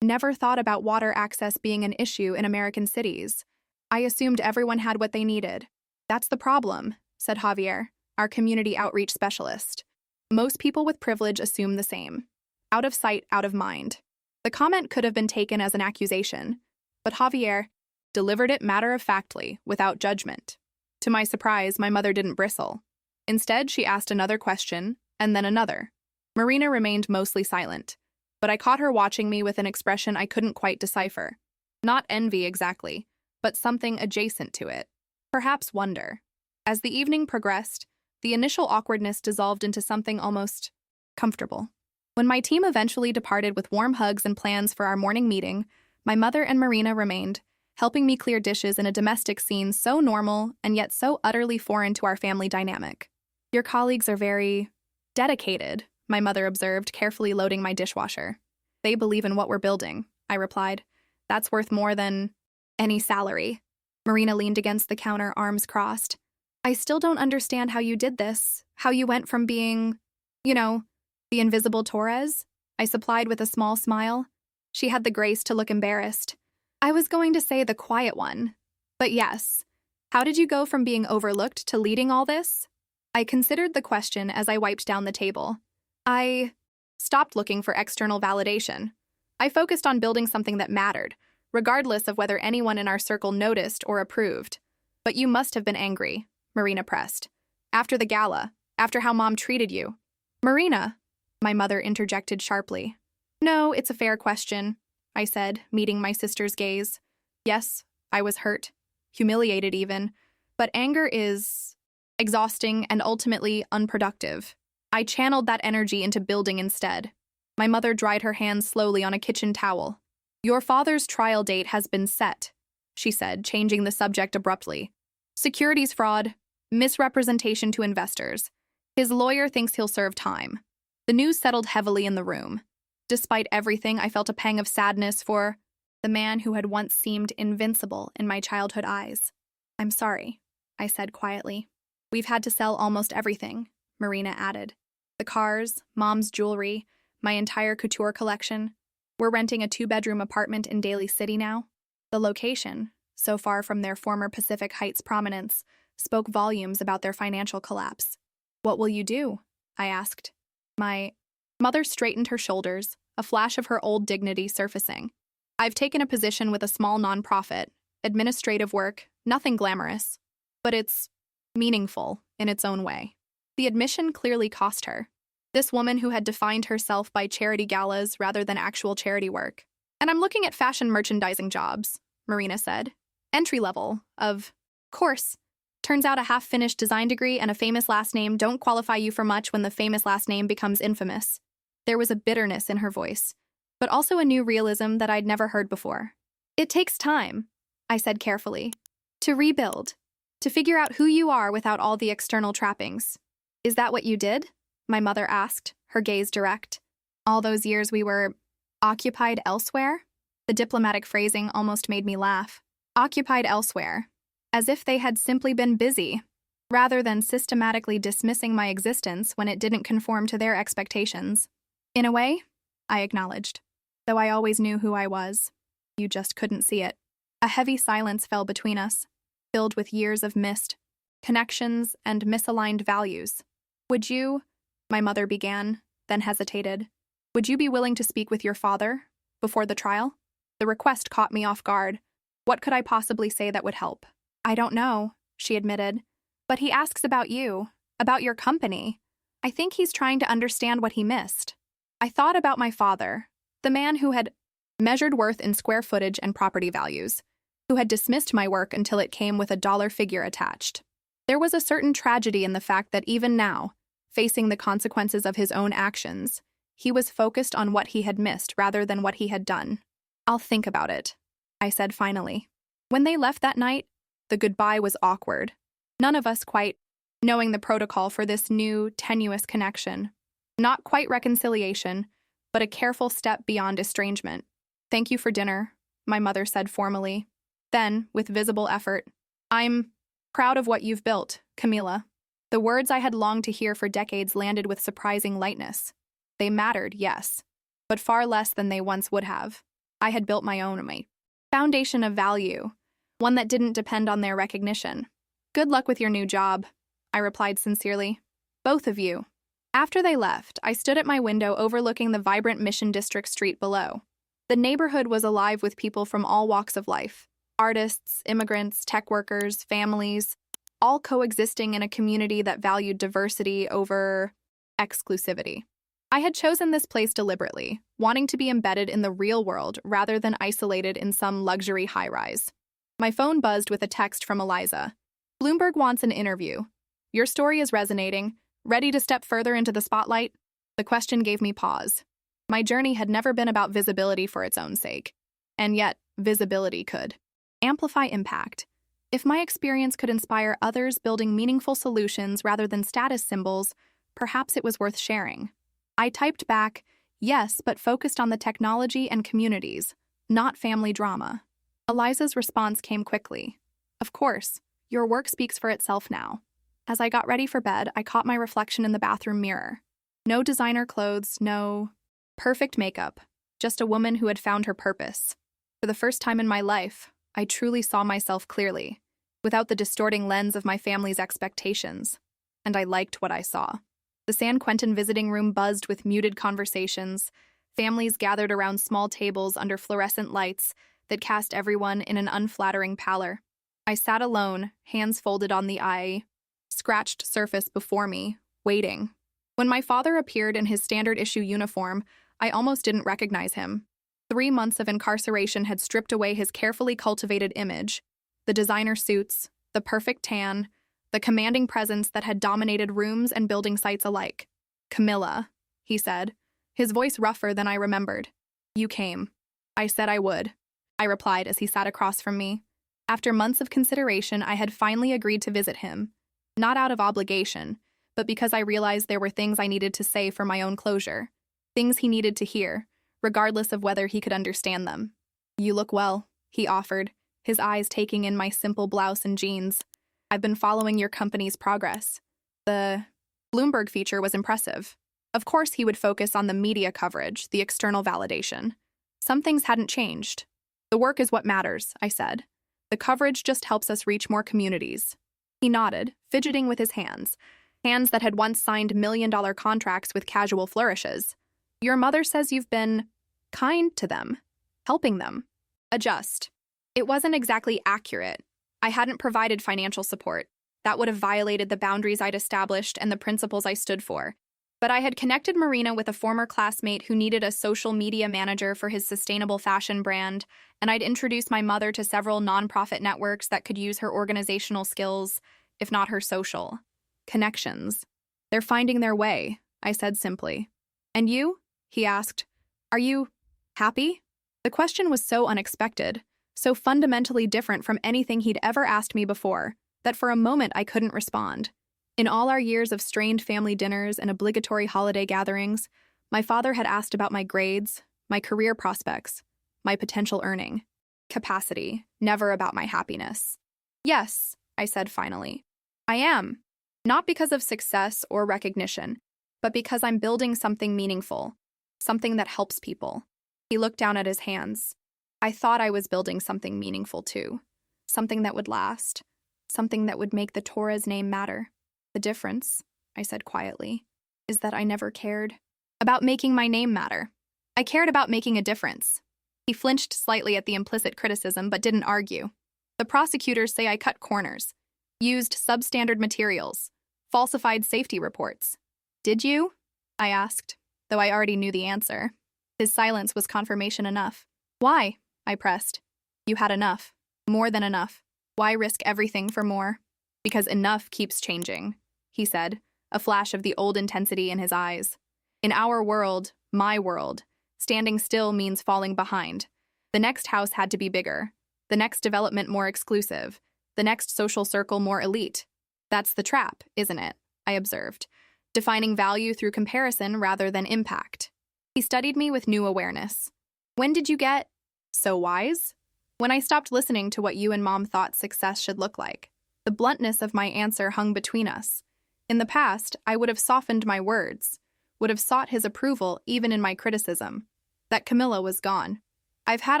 Speaker 1: never thought about water access being an issue in American cities. I assumed everyone had what they needed." "That's the problem," said Javier, our community outreach specialist. "Most people with privilege assume the same. Out of sight, out of mind." The comment could have been taken as an accusation, but Javier delivered it matter-of-factly, without judgment. To my surprise, my mother didn't bristle. Instead, she asked another question, and then another. Marina remained mostly silent, but I caught her watching me with an expression I couldn't quite decipher. Not envy exactly, but something adjacent to it. Perhaps wonder. As the evening progressed, the initial awkwardness dissolved into something almost comfortable. When my team eventually departed with warm hugs and plans for our morning meeting, my mother and Marina remained, helping me clear dishes in a domestic scene so normal and yet so utterly foreign to our family dynamic. "Your colleagues are very dedicated," my mother observed, carefully loading my dishwasher. "They believe in what we're building," I replied. "That's worth more than any salary." Marina leaned against the counter, arms crossed. "I still don't understand how you did this, how you went from being, the invisible Torres," I supplied with a small smile. She had the grace to look embarrassed. "I was going to say the quiet one. But yes. How did you go from being overlooked to leading all this?" I considered the question as I wiped down the table. I stopped looking for external validation. I focused on building something that mattered, regardless of whether anyone in our circle noticed or approved. "But you must have been angry," Marina pressed. "After the gala, after how Mom treated you." "Marina," my mother interjected sharply. "No, it's a fair question," I said, meeting my sister's gaze. "Yes, I was hurt, humiliated even, but anger is exhausting and ultimately unproductive. I channeled that energy into building instead." My mother dried her hands slowly on a kitchen towel. "Your father's trial date has been set," she said, changing the subject abruptly. "Securities fraud, misrepresentation to investors. His lawyer thinks he'll serve time." The news settled heavily in the room. Despite everything, I felt a pang of sadness for the man who had once seemed invincible in my childhood eyes. "I'm sorry," I said quietly. "We've had to sell almost everything," Marina added. "The cars, Mom's jewelry, my entire couture collection. We're renting a 2-bedroom apartment in Daly City now." The location, so far from their former Pacific Heights prominence, spoke volumes about their financial collapse. "What will you do?" I asked. My mother straightened her shoulders, a flash of her old dignity surfacing. I've taken a position with a small nonprofit, administrative work, nothing glamorous, but it's meaningful in its own way. The admission clearly cost her. This woman who had defined herself by charity galas rather than actual charity work. And I'm looking at fashion merchandising jobs, Marina said. Entry level, of course. Turns out a half-finished design degree and a famous last name don't qualify you for much when the famous last name becomes infamous. There was a bitterness in her voice, but also a new realism that I'd never heard before. It takes time, I said carefully, to rebuild, to figure out who you are without all the external trappings. Is that what you did? My mother asked, her gaze direct. All those years we were occupied elsewhere? The diplomatic phrasing almost made me laugh. Occupied elsewhere, as if they had simply been busy, rather than systematically dismissing my existence when it didn't conform to their expectations. In a way, I acknowledged, though I always knew who I was. You just couldn't see it. A heavy silence fell between us, filled with years of missed connections and misaligned values. Would you, my mother began, then hesitated. Would you be willing to speak with your father before the trial? The request caught me off guard. What could I possibly say that would help? I don't know, she admitted. But he asks about you, about your company. I think he's trying to understand what he missed. I thought about my father, the man who had measured worth in square footage and property values, who had dismissed my work until it came with a dollar figure attached. There was a certain tragedy in the fact that even now, facing the consequences of his own actions, he was focused on what he had missed rather than what he had done. I'll think about it, I said finally. When they left that night, the goodbye was awkward. None of us quite knowing the protocol for this new, tenuous connection. Not quite reconciliation, but a careful step beyond estrangement. Thank you for dinner, my mother said formally. Then, with visible effort, I'm proud of what you've built, Camila. The words I had longed to hear for decades landed with surprising lightness. They mattered, yes, but far less than they once would have. I had built my own foundation of value, one that didn't depend on their recognition. Good luck with your new job, I replied sincerely. Both of you. After they left, I stood at my window overlooking the vibrant Mission District street below. The neighborhood was alive with people from all walks of life. Artists, immigrants, tech workers, families, all coexisting in a community that valued diversity over exclusivity. I had chosen this place deliberately, wanting to be embedded in the real world rather than isolated in some luxury high-rise. My phone buzzed with a text from Eliza. Bloomberg wants an interview. Your story is resonating. Ready to step further into the spotlight? The question gave me pause. My journey had never been about visibility for its own sake. And yet, visibility could amplify impact. If my experience could inspire others building meaningful solutions rather than status symbols, perhaps it was worth sharing. I typed back, yes, but focused on the technology and communities, not family drama. Eliza's response came quickly. Of course, your work speaks for itself now. As I got ready for bed, I caught my reflection in the bathroom mirror. No designer clothes, no perfect makeup, just a woman who had found her purpose. For the first time in my life, I truly saw myself clearly, without the distorting lens of my family's expectations, and I liked what I saw. The San Quentin visiting room buzzed with muted conversations, families gathered around small tables under fluorescent lights that cast everyone in an unflattering pallor. I sat alone, hands folded on the scratched surface before me, waiting. When my father appeared in his standard-issue uniform, I almost didn't recognize him. 3 months of incarceration had stripped away his carefully cultivated image, the designer suits, the perfect tan, the commanding presence that had dominated rooms and building sites alike. Camilla, he said, his voice rougher than I remembered. You came. I said I would, I replied as he sat across from me. After months of consideration, I had finally agreed to visit him, not out of obligation, but because I realized there were things I needed to say for my own closure, things he needed to hear, regardless of whether he could understand them. You look well, he offered, his eyes taking in my simple blouse and jeans. I've been following your company's progress. The Bloomberg feature was impressive. Of course he would focus on the media coverage, the external validation. Some things hadn't changed. The work is what matters, I said. The coverage just helps us reach more communities. He nodded, fidgeting with his hands that had once signed million-dollar contracts with casual flourishes. Your mother says you've been kind to them, helping them adjust. It wasn't exactly accurate. I hadn't provided financial support. That would have violated the boundaries I'd established and the principles I stood for. But I had connected Marina with a former classmate who needed a social media manager for his sustainable fashion brand, and I'd introduced my mother to several nonprofit networks that could use her organizational skills, if not her social connections. They're finding their way, I said simply. And you? He asked. Are you happy? The question was so unexpected, so fundamentally different from anything he'd ever asked me before, that for a moment I couldn't respond. In all our years of strained family dinners and obligatory holiday gatherings, my father had asked about my grades, my career prospects, my potential earning capacity, never about my happiness. Yes, I said finally. I am. Not because of success or recognition, but because I'm building something meaningful, something that helps people. He looked down at his hands. I thought I was building something meaningful too, something that would last, something that would make the Torah's name matter. The difference, I said quietly, is that I never cared about making my name matter. I cared about making a difference. He flinched slightly at the implicit criticism but didn't argue. The prosecutors say I cut corners, used substandard materials, falsified safety reports. Did you? I asked, though I already knew the answer. His silence was confirmation enough. Why? I pressed. You had enough. More than enough. Why risk everything for more? Because enough keeps changing, he said, a flash of the old intensity in his eyes. In our world, my world, standing still means falling behind. The next house had to be bigger, the next development more exclusive, the next social circle more elite. That's the trap, isn't it? I observed, defining value through comparison rather than impact. He studied me with new awareness. When did you get so wise? When I stopped listening to what you and Mom thought success should look like. The bluntness of my answer hung between us. In the past, I would have softened my words, would have sought his approval even in my criticism. That Camilla was gone. I've had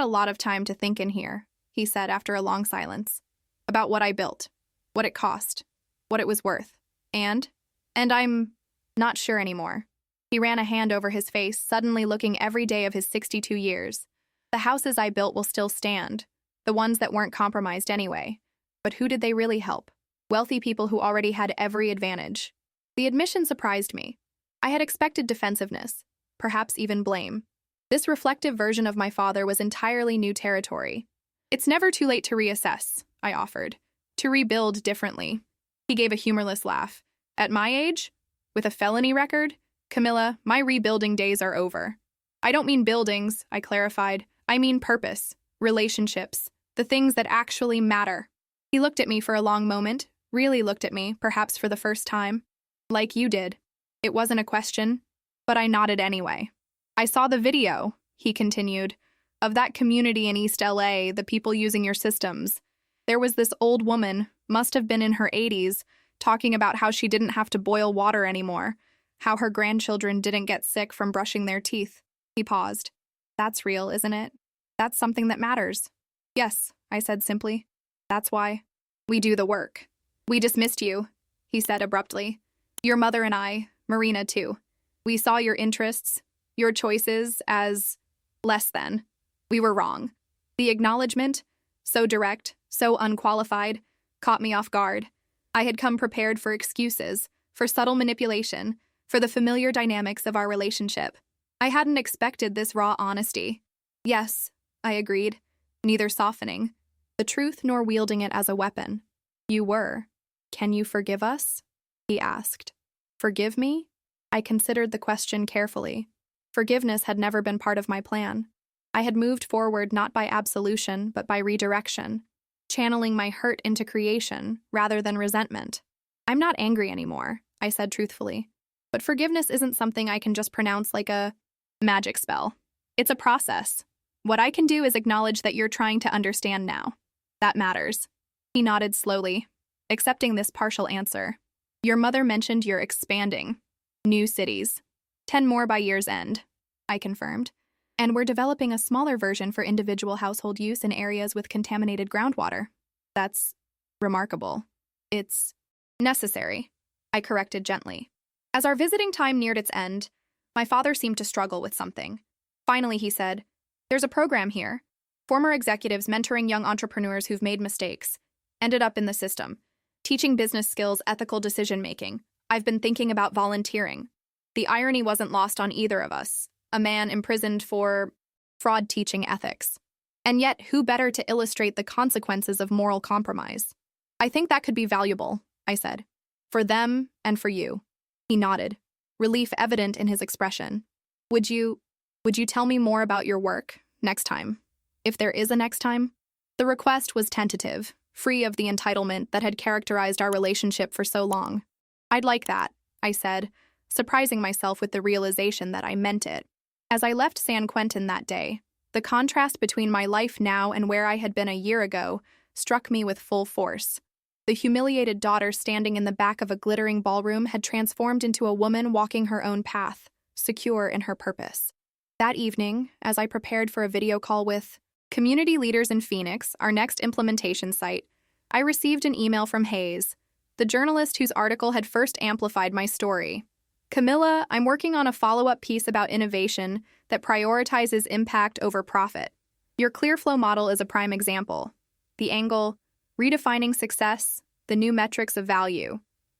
Speaker 1: a lot of time to think in here, he said after a long silence, about what I built, what it cost, what it was worth, and I'm not sure anymore. He ran a hand over his face, suddenly looking every day of his 62 years. The houses I built will still stand, the ones that weren't compromised anyway. But who did they really help? Wealthy people who already had every advantage. The admission surprised me. I had expected defensiveness, perhaps even blame. This reflective version of my father was entirely new territory. It's never too late to reassess, I offered, to rebuild differently. He gave a humorless laugh. At my age? With a felony record? Camilla, my rebuilding days are over. I don't mean buildings, I clarified. I mean purpose, relationships, the things that actually matter. He looked at me for a long moment, really looked at me, perhaps for the first time. Like you did. It wasn't a question, but I nodded anyway. I saw the video, he continued, of that community in East LA, the people using your systems. There was this old woman, must have been in her 80s, talking about how she didn't have to boil water anymore, how her grandchildren didn't get sick from brushing their teeth. He paused. That's real, isn't it? That's something that matters. Yes, I said simply. That's why we do the work. We dismissed you, he said abruptly. Your mother and I, Marina too. We saw your interests, your choices as less than. We were wrong. The acknowledgement, so direct, so unqualified, caught me off guard. I had come prepared for excuses, for subtle manipulation, for the familiar dynamics of our relationship. I hadn't expected this raw honesty. Yes, I agreed, neither softening the truth nor wielding it as a weapon. You were. Can you forgive us? He asked. Forgive me? I considered the question carefully. Forgiveness had never been part of my plan. I had moved forward not by absolution, but by redirection, channeling my hurt into creation rather than resentment. I'm not angry anymore, I said truthfully. But forgiveness isn't something I can just pronounce like a magic spell. It's a process. What I can do is acknowledge that you're trying to understand now. That matters. He nodded slowly, accepting this partial answer. Your mother mentioned you're expanding. New cities. 10 more by year's end, I confirmed. And we're developing a smaller version for individual household use in areas with contaminated groundwater. That's remarkable. It's necessary, I corrected gently. As our visiting time neared its end, My father seemed to struggle with something. Finally, he said, "There's a program here. Former executives mentoring young entrepreneurs who've made mistakes. Ended up in the system. Teaching business skills, ethical decision-making. I've been thinking about volunteering." The irony wasn't lost on either of us. A man imprisoned for fraud teaching ethics. And yet, who better to illustrate the consequences of moral compromise? "I think that could be valuable," I said. "For them and for you." He nodded, relief evident in his expression. Would you tell me more about your work next time? If there is a next time?" The request was tentative, free of the entitlement that had characterized our relationship for so long. "I'd like that," I said, surprising myself with the realization that I meant it. As I left San Quentin that day, the contrast between my life now and where I had been a year ago struck me with full force. The humiliated daughter standing in the back of a glittering ballroom had transformed into a woman walking her own path, secure in her purpose. That evening, as I prepared for a video call with community leaders in Phoenix, our next implementation site, I received an email from Hayes, the journalist whose article had first amplified my story. "Camilla, I'm working on a follow-up piece about innovation that prioritizes impact over profit. Your ClearFlow model is a prime example. The angle, redefining success, the new metrics of value.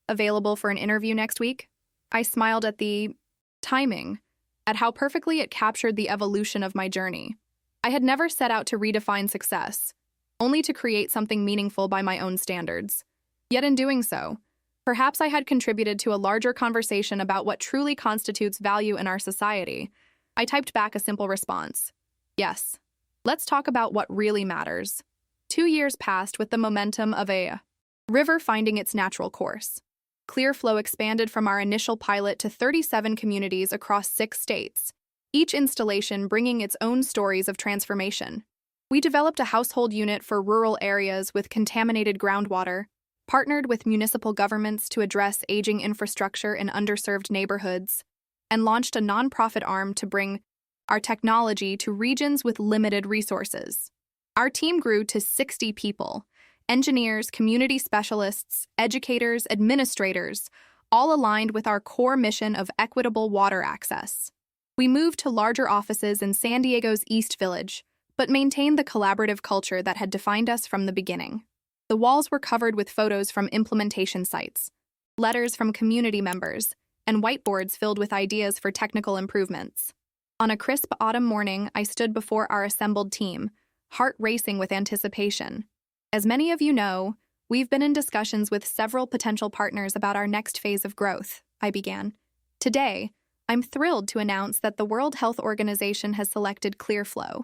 Speaker 1: Available for an interview next week?" I smiled at the timing, at how perfectly it captured the evolution of my journey. I had never set out to redefine success, only to create something meaningful by my own standards. Yet in doing so, perhaps I had contributed to a larger conversation about what truly constitutes value in our society. I typed back a simple response. "Yes. Let's talk about what really matters." 2 years passed with the momentum of a river finding its natural course. ClearFlow expanded from our initial pilot to 37 communities across 6 states, each installation bringing its own stories of transformation. We developed a household unit for rural areas with contaminated groundwater, partnered with municipal governments to address aging infrastructure in underserved neighborhoods, and launched a nonprofit arm to bring our technology to regions with limited resources. Our team grew to 60 people, engineers, community specialists, educators, administrators, all aligned with our core mission of equitable water access. We moved to larger offices in San Diego's East Village, but maintained the collaborative culture that had defined us from the beginning. The walls were covered with photos from implementation sites, letters from community members, and whiteboards filled with ideas for technical improvements. On a crisp autumn morning, I stood before our assembled team, heart racing with anticipation. As many of you know, we've been in discussions with several potential partners about our next phase of growth, I began. Today, I'm thrilled to announce that the World Health Organization has selected ClearFlow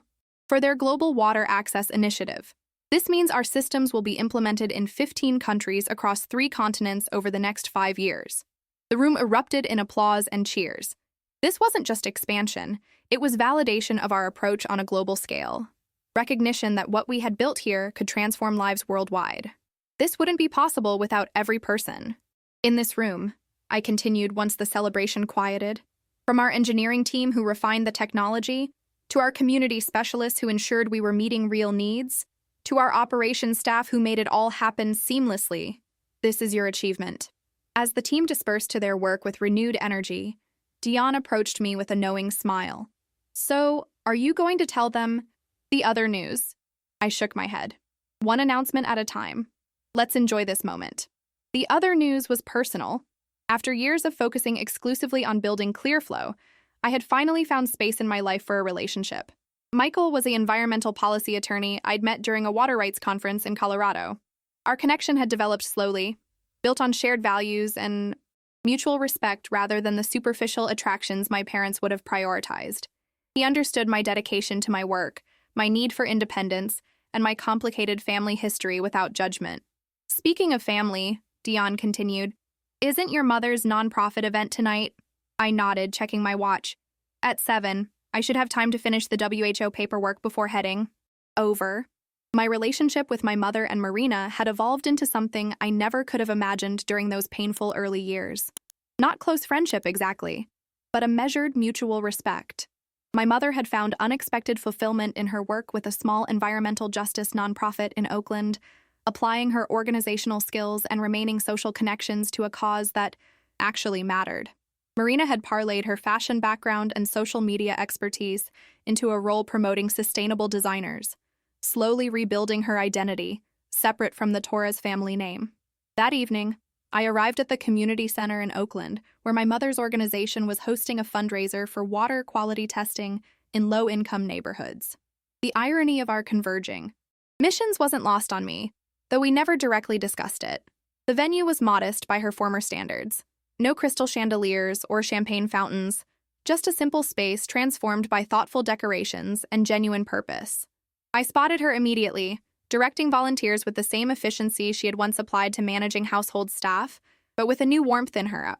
Speaker 1: for their Global Water Access Initiative. This means our systems will be implemented in 15 countries across 3 continents over the next 5 years. The room erupted in applause and cheers. This wasn't just expansion, it was validation of our approach on a global scale. Recognition that what we had built here could transform lives worldwide. This wouldn't be possible without every person. In this room, I continued once the celebration quieted, from our engineering team who refined the technology, to our community specialists who ensured we were meeting real needs, to our operations staff who made it all happen seamlessly. This is your achievement. As the team dispersed to their work with renewed energy, Dion approached me with a knowing smile. "So, are you going to tell them the other news?" I shook my head. "One announcement at a time. Let's enjoy this moment." The other news was personal. After years of focusing exclusively on building ClearFlow, I had finally found space in my life for a relationship. Michael was the environmental policy attorney I'd met during a water rights conference in Colorado. Our connection had developed slowly, built on shared values and mutual respect rather than the superficial attractions my parents would have prioritized. He understood my dedication to my work, my need for independence, and my complicated family history without judgment. "Speaking of family," Dion continued, "isn't your mother's nonprofit event tonight?" I nodded, checking my watch. "At 7. I should have time to finish the WHO paperwork before heading over." My relationship with my mother and Marina had evolved into something I never could have imagined during those painful early years. Not close friendship exactly, but a measured mutual respect. My mother had found unexpected fulfillment in her work with a small environmental justice nonprofit in Oakland, applying her organizational skills and remaining social connections to a cause that actually mattered. Marina had parlayed her fashion background and social media expertise into a role promoting sustainable designers, slowly rebuilding her identity, separate from the Torres family name. That evening, I arrived at the community center in Oakland, where my mother's organization was hosting a fundraiser for water quality testing in low-income neighborhoods. The irony of our converging missions wasn't lost on me, though we never directly discussed it. The venue was modest by her former standards. No crystal chandeliers or champagne fountains, just a simple space transformed by thoughtful decorations and genuine purpose. I spotted her immediately, directing volunteers with the same efficiency she had once applied to managing household staff, but with a new warmth in her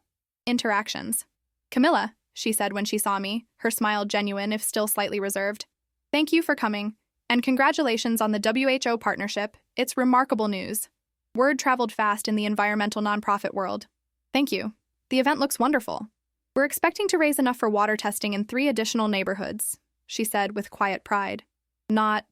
Speaker 1: interactions. "Camilla," she said when she saw me, her smile genuine if still slightly reserved. "Thank you for coming, and congratulations on the WHO partnership. It's remarkable news. Word traveled fast in the environmental nonprofit world." "Thank you. The event looks wonderful. We're expecting to raise enough for water testing in 3 additional neighborhoods," she said with quiet pride. "Not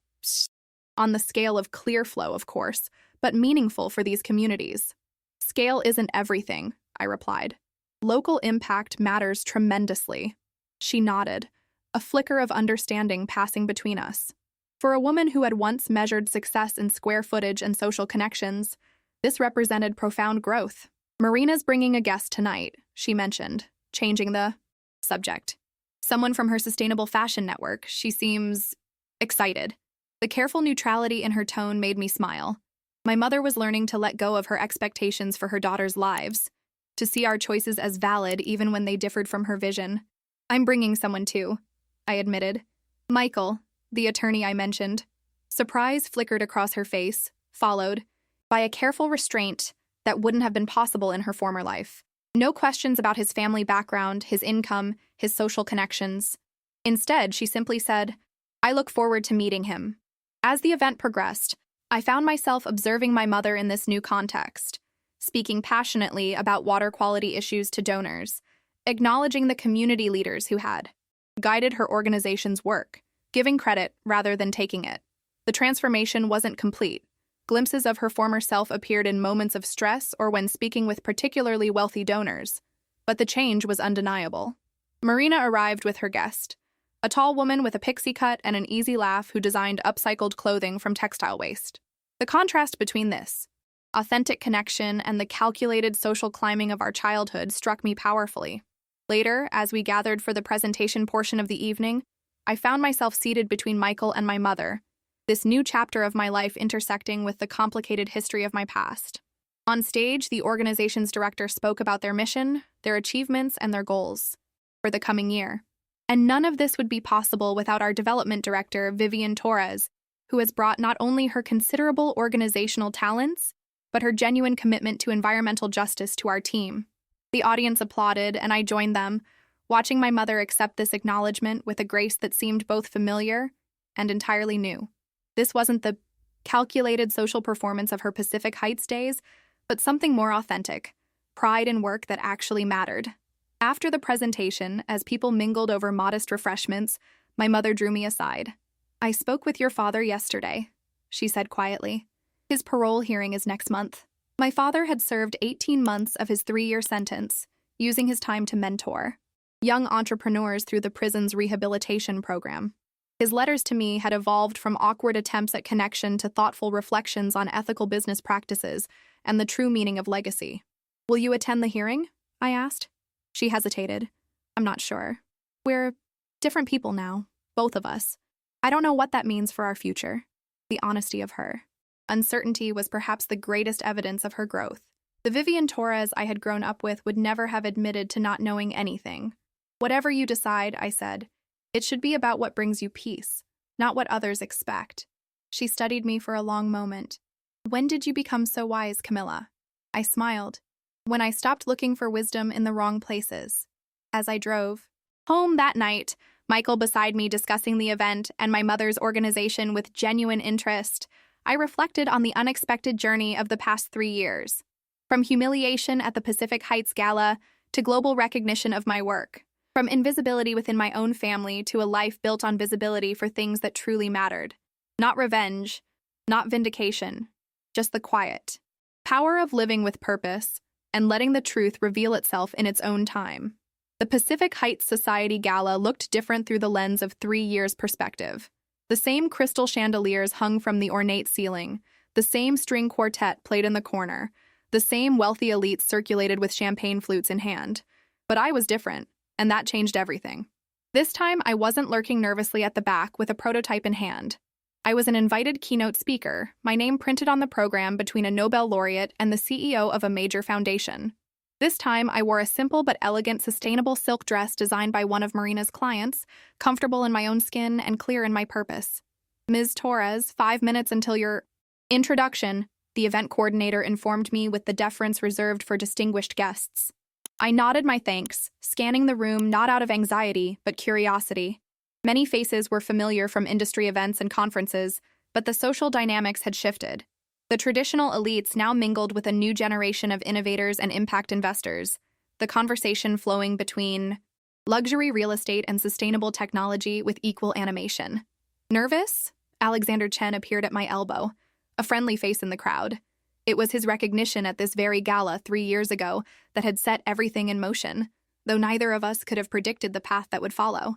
Speaker 1: on the scale of Clearflow, of course, but meaningful for these communities." "Scale isn't everything," I replied. "Local impact matters tremendously." She nodded, a flicker of understanding passing between us. For a woman who had once measured success in square footage and social connections, this represented profound growth. "Marina's bringing a guest tonight," she mentioned, changing the subject. "Someone from her sustainable fashion network. She seems excited." The careful neutrality in her tone made me smile. My mother was learning to let go of her expectations for her daughters' lives, to see our choices as valid even when they differed from her vision. "I'm bringing someone too," I admitted. "Michael, the attorney I mentioned." Surprise flickered across her face, followed by a careful restraint that wouldn't have been possible in her former life. No questions about his family background, his income, his social connections. Instead, she simply said, "I look forward to meeting him." As the event progressed, I found myself observing my mother in this new context, speaking passionately about water quality issues to donors, acknowledging the community leaders who had guided her organization's work, giving credit rather than taking it. The transformation wasn't complete. Glimpses of her former self appeared in moments of stress or when speaking with particularly wealthy donors, but the change was undeniable. Marina arrived with her guest, a tall woman with a pixie cut and an easy laugh who designed upcycled clothing from textile waste. The contrast between this authentic connection and the calculated social climbing of our childhood struck me powerfully. Later, as we gathered for the presentation portion of the evening, I found myself seated between Michael and my mother, this new chapter of my life intersecting with the complicated history of my past. On stage, the organization's director spoke about their mission, their achievements, and their goals for the coming year. And none of this would be possible without our development director, Vivian Torres, who has brought not only her considerable organizational talents, but her genuine commitment to environmental justice to our team. The audience applauded, and I joined them, watching my mother accept this acknowledgement with a grace that seemed both familiar and entirely new. This wasn't the calculated social performance of her Pacific Heights days, but something more authentic, pride in work that actually mattered. After the presentation, as people mingled over modest refreshments, my mother drew me aside. "I spoke with your father yesterday," she said quietly. "His parole hearing is next month." My father had served 18 months of his 3-year sentence, using his time to mentor young entrepreneurs through the prison's rehabilitation program. His letters to me had evolved from awkward attempts at connection to thoughtful reflections on ethical business practices and the true meaning of legacy. "Will you attend the hearing?" I asked. She hesitated. "I'm not sure. We're different people now, both of us. I don't know what that means for our future." The honesty of her uncertainty was perhaps the greatest evidence of her growth. The Vivian Torres I had grown up with would never have admitted to not knowing anything. "Whatever you decide," I said, "it should be about what brings you peace, not what others expect." She studied me for a long moment. "When did you become so wise, Camilla?" I smiled. "When I stopped looking for wisdom in the wrong places." As I drove home that night, Michael beside me discussing the event and my mother's organization with genuine interest, I reflected on the unexpected journey of the past 3 years. From humiliation at the Pacific Heights Gala to global recognition of my work. From invisibility within my own family to a life built on visibility for things that truly mattered. Not revenge, not vindication, just the quiet power of living with purpose and letting the truth reveal itself in its own time. The Pacific Heights Society Gala looked different through the lens of 3 years' perspective. The same crystal chandeliers hung from the ornate ceiling, the same string quartet played in the corner, the same wealthy elites circulated with champagne flutes in hand. But I was different, and that changed everything. This time, I wasn't lurking nervously at the back with a prototype in hand. I was an invited keynote speaker, my name printed on the program between a Nobel laureate and the CEO of a major foundation. This time, I wore a simple but elegant sustainable silk dress designed by one of Marina's clients, comfortable in my own skin and clear in my purpose. Ms. Torres, 5 minutes until your introduction, the event coordinator informed me with the deference reserved for distinguished guests. I nodded my thanks, scanning the room not out of anxiety, but curiosity. Many faces were familiar from industry events and conferences, but the social dynamics had shifted. The traditional elites now mingled with a new generation of innovators and impact investors, the conversation flowing between luxury real estate and sustainable technology with equal animation. Nervous? Alexander Chen appeared at my elbow, a friendly face in the crowd. It was his recognition at this very gala 3 years ago that had set everything in motion, though neither of us could have predicted the path that would follow.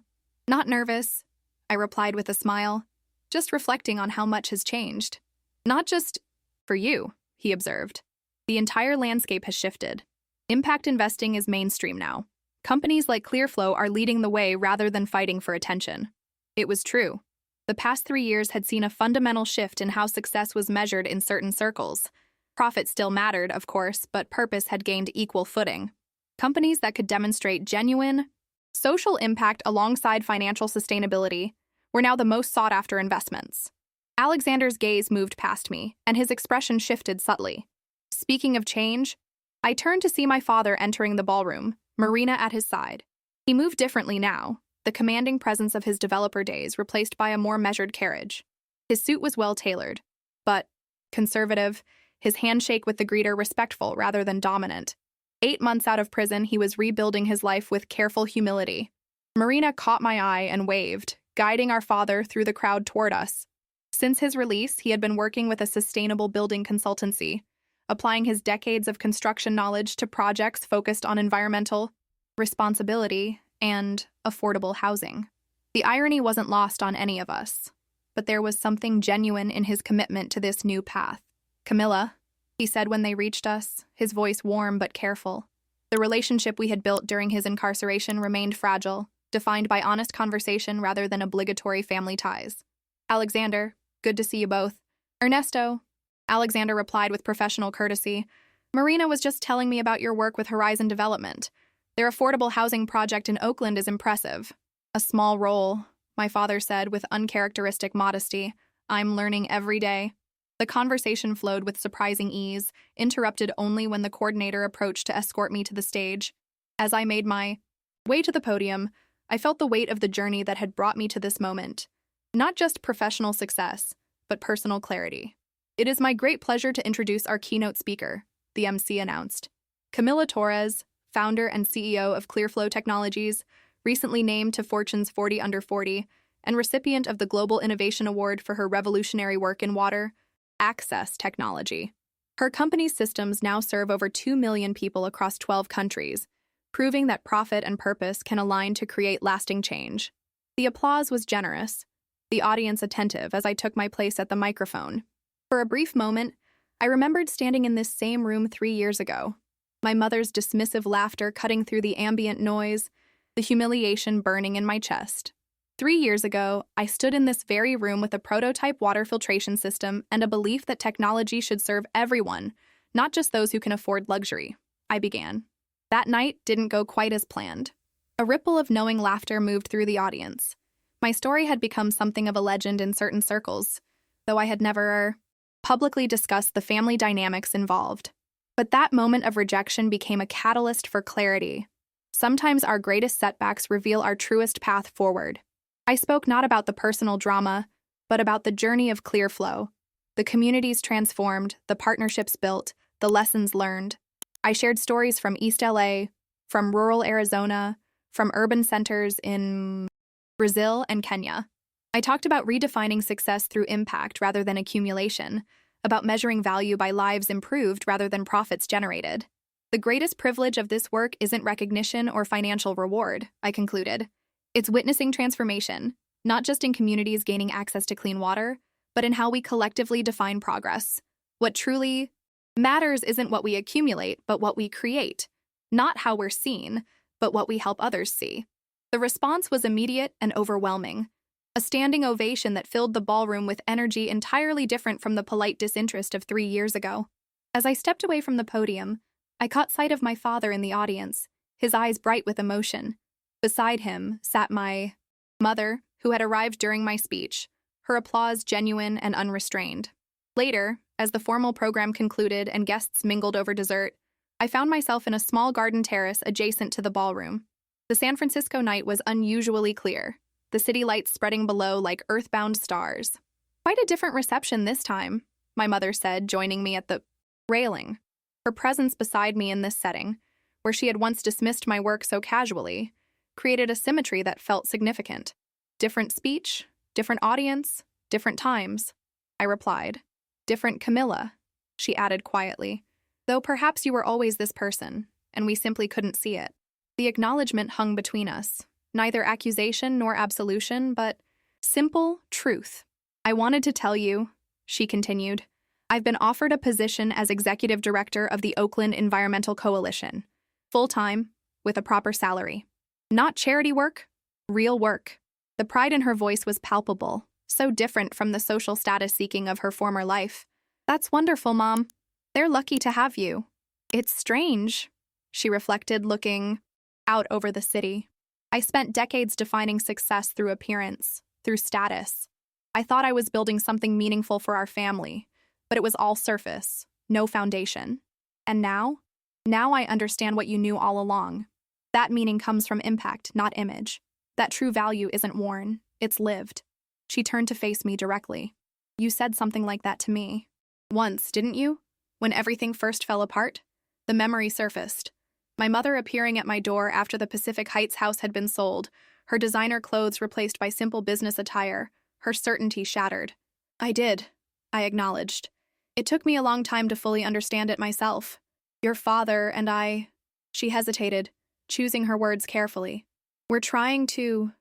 Speaker 1: Not nervous, I replied with a smile, just reflecting on how much has changed. Not just for you, he observed. The entire landscape has shifted. Impact investing is mainstream now. Companies like Clearflow are leading the way rather than fighting for attention. It was true. The past 3 years had seen a fundamental shift in how success was measured in certain circles. Profit still mattered, of course, but purpose had gained equal footing. Companies that could demonstrate genuine social impact alongside financial sustainability were now the most sought-after investments. Alexander's gaze moved past me, and his expression shifted subtly. Speaking of change, I turned to see my father entering the ballroom, Marina at his side. He moved differently now, the commanding presence of his developer days replaced by a more measured carriage. His suit was well-tailored, but conservative, his handshake with the greeter respectful rather than dominant. 8 months out of prison, he was rebuilding his life with careful humility. Marina caught my eye and waved, guiding our father through the crowd toward us. Since his release, he had been working with a sustainable building consultancy, applying his decades of construction knowledge to projects focused on environmental responsibility and affordable housing. The irony wasn't lost on any of us, but there was something genuine in his commitment to this new path. Camilla, he said when they reached us, his voice warm but careful. The relationship we had built during his incarceration remained fragile, defined by honest conversation rather than obligatory family ties. Alexander, good to see you both. Ernesto, Alexander replied with professional courtesy. Marina was just telling me about your work with Horizon Development. Their affordable housing project in Oakland is impressive. A small role, my father said with uncharacteristic modesty. I'm learning every day. The conversation flowed with surprising ease, interrupted only when the coordinator approached to escort me to the stage. As I made my way to the podium, I felt the weight of the journey that had brought me to this moment. Not just professional success, but personal clarity. It is my great pleasure to introduce our keynote speaker, the MC announced. Camilla Torres, founder and CEO of Clearflow Technologies, recently named to Fortune's 40 Under 40, and recipient of the Global Innovation Award for her revolutionary work in water access technology. Her company's systems now serve over 2 million people across 12 countries, proving that profit and purpose can align to create lasting change. The applause was generous, the audience attentive as I took my place at the microphone. For a brief moment, I remembered standing in this same room 3 years ago, my mother's dismissive laughter cutting through the ambient noise, the humiliation burning in my chest. 3 years ago, I stood in this very room with a prototype water filtration system and a belief that technology should serve everyone, not just those who can afford luxury. I began. That night didn't go quite as planned. A ripple of knowing laughter moved through the audience. My story had become something of a legend in certain circles, though I had never publicly discussed the family dynamics involved. But that moment of rejection became a catalyst for clarity. Sometimes our greatest setbacks reveal our truest path forward. I spoke not about the personal drama, but about the journey of Clearflow, the communities transformed, the partnerships built, the lessons learned. I shared stories from East LA, from rural Arizona, from urban centers in Brazil and Kenya. I talked about redefining success through impact rather than accumulation, about measuring value by lives improved rather than profits generated. The greatest privilege of this work isn't recognition or financial reward, I concluded. It's witnessing transformation, not just in communities gaining access to clean water, but in how we collectively define progress. What truly matters isn't what we accumulate, but what we create. Not how we're seen, but what we help others see. The response was immediate and overwhelming. A standing ovation that filled the ballroom with energy entirely different from the polite disinterest of 3 years ago. As I stepped away from the podium, I caught sight of my father in the audience, his eyes bright with emotion. Beside him sat my mother, who had arrived during my speech, her applause genuine and unrestrained. Later, as the formal program concluded and guests mingled over dessert, I found myself in a small garden terrace adjacent to the ballroom. The San Francisco night was unusually clear, the city lights spreading below like earthbound stars. Quite a different reception this time, my mother said, joining me at the railing. Her presence beside me in this setting, where she had once dismissed my work so casually, created a symmetry that felt significant. Different speech, different audience, different times, I replied. Different Camilla, she added quietly. Though perhaps you were always this person, and we simply couldn't see it. The acknowledgement hung between us, neither accusation nor absolution, but simple truth. I wanted to tell you, she continued, I've been offered a position as executive director of the Oakland Environmental Coalition, full-time, with a proper salary. Not charity work, real work. The pride in her voice was palpable, so different from the social status seeking of her former life. That's wonderful, Mom. They're lucky to have you. It's strange, she reflected, looking out over the city. I spent decades defining success through appearance, through status. I thought I was building something meaningful for our family, but it was all surface, no foundation. And now I understand what you knew all along. That meaning comes from impact, not image. That true value isn't worn, it's lived. She turned to face me directly. You said something like that to me. Once, didn't you? When everything first fell apart? The memory surfaced. My mother appearing at my door after the Pacific Heights house had been sold, her designer clothes replaced by simple business attire, her certainty shattered. I did, I acknowledged. It took me a long time to fully understand it myself. Your father and I, she hesitated, choosing her words carefully. We're trying to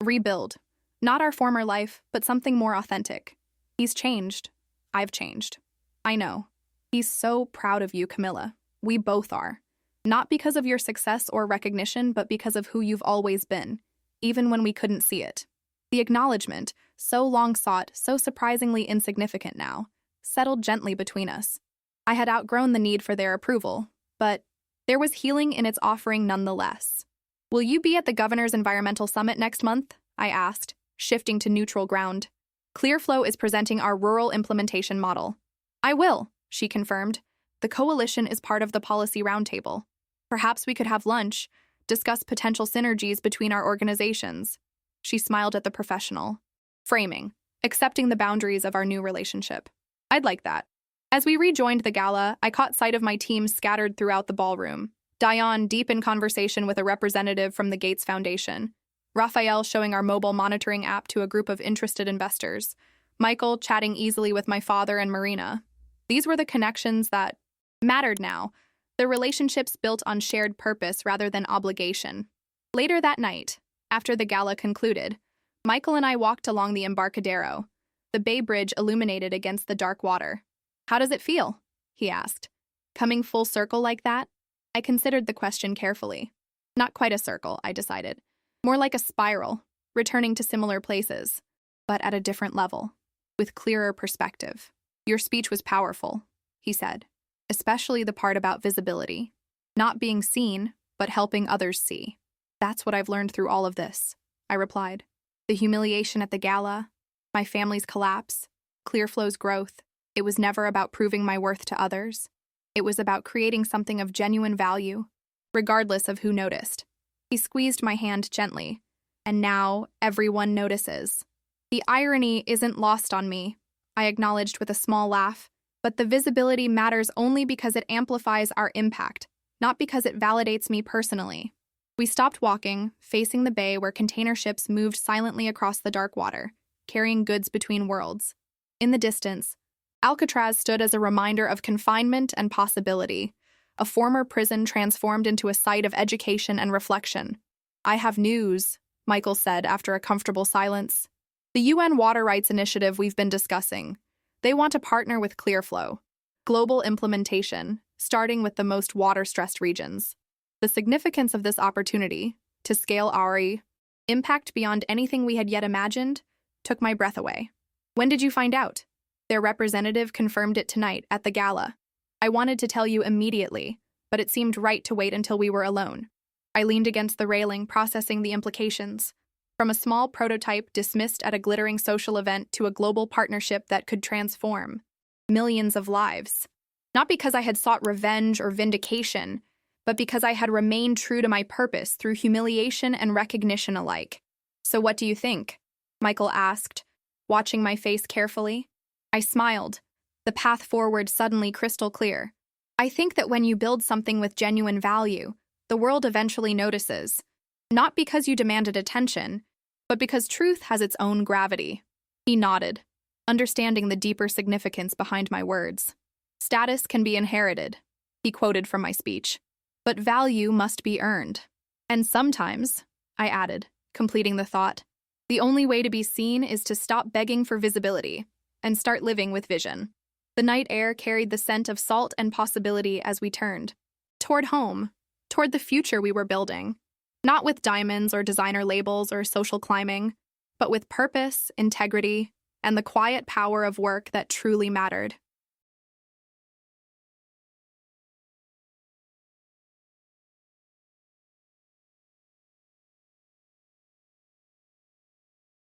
Speaker 1: rebuild. Not our former life, but something more authentic. He's changed. I've changed. I know. He's so proud of you, Camilla. We both are. Not because of your success or recognition, but because of who you've always been, even when we couldn't see it. The acknowledgement, so long sought, so surprisingly insignificant now, settled gently between us. I had outgrown the need for their approval, but there was healing in its offering nonetheless. Will you be at the Governor's Environmental Summit next month? I asked, shifting to neutral ground. Clearflow is presenting our rural implementation model. I will, she confirmed. The coalition is part of the policy roundtable. Perhaps we could have lunch, discuss potential synergies between our organizations. She smiled at the professional. Framing, accepting the boundaries of our new relationship. I'd like that. As we rejoined the gala, I caught sight of my team scattered throughout the ballroom. Diane deep in conversation with a representative from the Gates Foundation. Raphael showing our mobile monitoring app to a group of interested investors. Michael chatting easily with my father and Marina. These were the connections that mattered now, the relationships built on shared purpose rather than obligation. Later that night, after the gala concluded, Michael and I walked along the Embarcadero, the Bay Bridge illuminated against the dark water. How does it feel? He asked. Coming full circle like that? I considered the question carefully. Not quite a circle, I decided. More like a spiral, returning to similar places, but at a different level, with clearer perspective. Your speech was powerful, he said, especially the part about visibility. Not being seen, but helping others see. That's what I've learned through all of this, I replied. The humiliation at the gala, my family's collapse, Clearflow's growth. It was never about proving my worth to others. It was about creating something of genuine value, regardless of who noticed. He squeezed my hand gently, and now everyone notices. The irony isn't lost on me, I acknowledged with a small laugh, but the visibility matters only because it amplifies our impact, not because it validates me personally. We stopped walking, facing the bay where container ships moved silently across the dark water, carrying goods between worlds. In the distance, Alcatraz stood as a reminder of confinement and possibility, a former prison transformed into a site of education and reflection. I have news, Michael said after a comfortable silence. The UN Water Rights Initiative we've been discussing. They want to partner with Clearflow. Global implementation, starting with the most water-stressed regions. The significance of this opportunity, to scale our impact beyond anything we had yet imagined, took my breath away. When did you find out? Their representative confirmed it tonight at the gala. I wanted to tell you immediately, but it seemed right to wait until we were alone. I leaned against the railing, processing the implications. From a small prototype dismissed at a glittering social event to a global partnership that could transform millions of lives. Not because I had sought revenge or vindication, but because I had remained true to my purpose through humiliation and recognition alike. So what do you think? Michael asked, watching my face carefully. I smiled, the path forward suddenly crystal clear. I think that when you build something with genuine value, the world eventually notices. Not because you demanded attention, but because truth has its own gravity. He nodded, understanding the deeper significance behind my words. Status can be inherited, he quoted from my speech, but value must be earned. And sometimes, I added, completing the thought, the only way to be seen is to stop begging for visibility and start living with vision. The night air carried the scent of salt and possibility as we turned. Toward home, toward the future we were building. Not with diamonds or designer labels or social climbing, but with purpose, integrity, and the quiet power of work that truly mattered.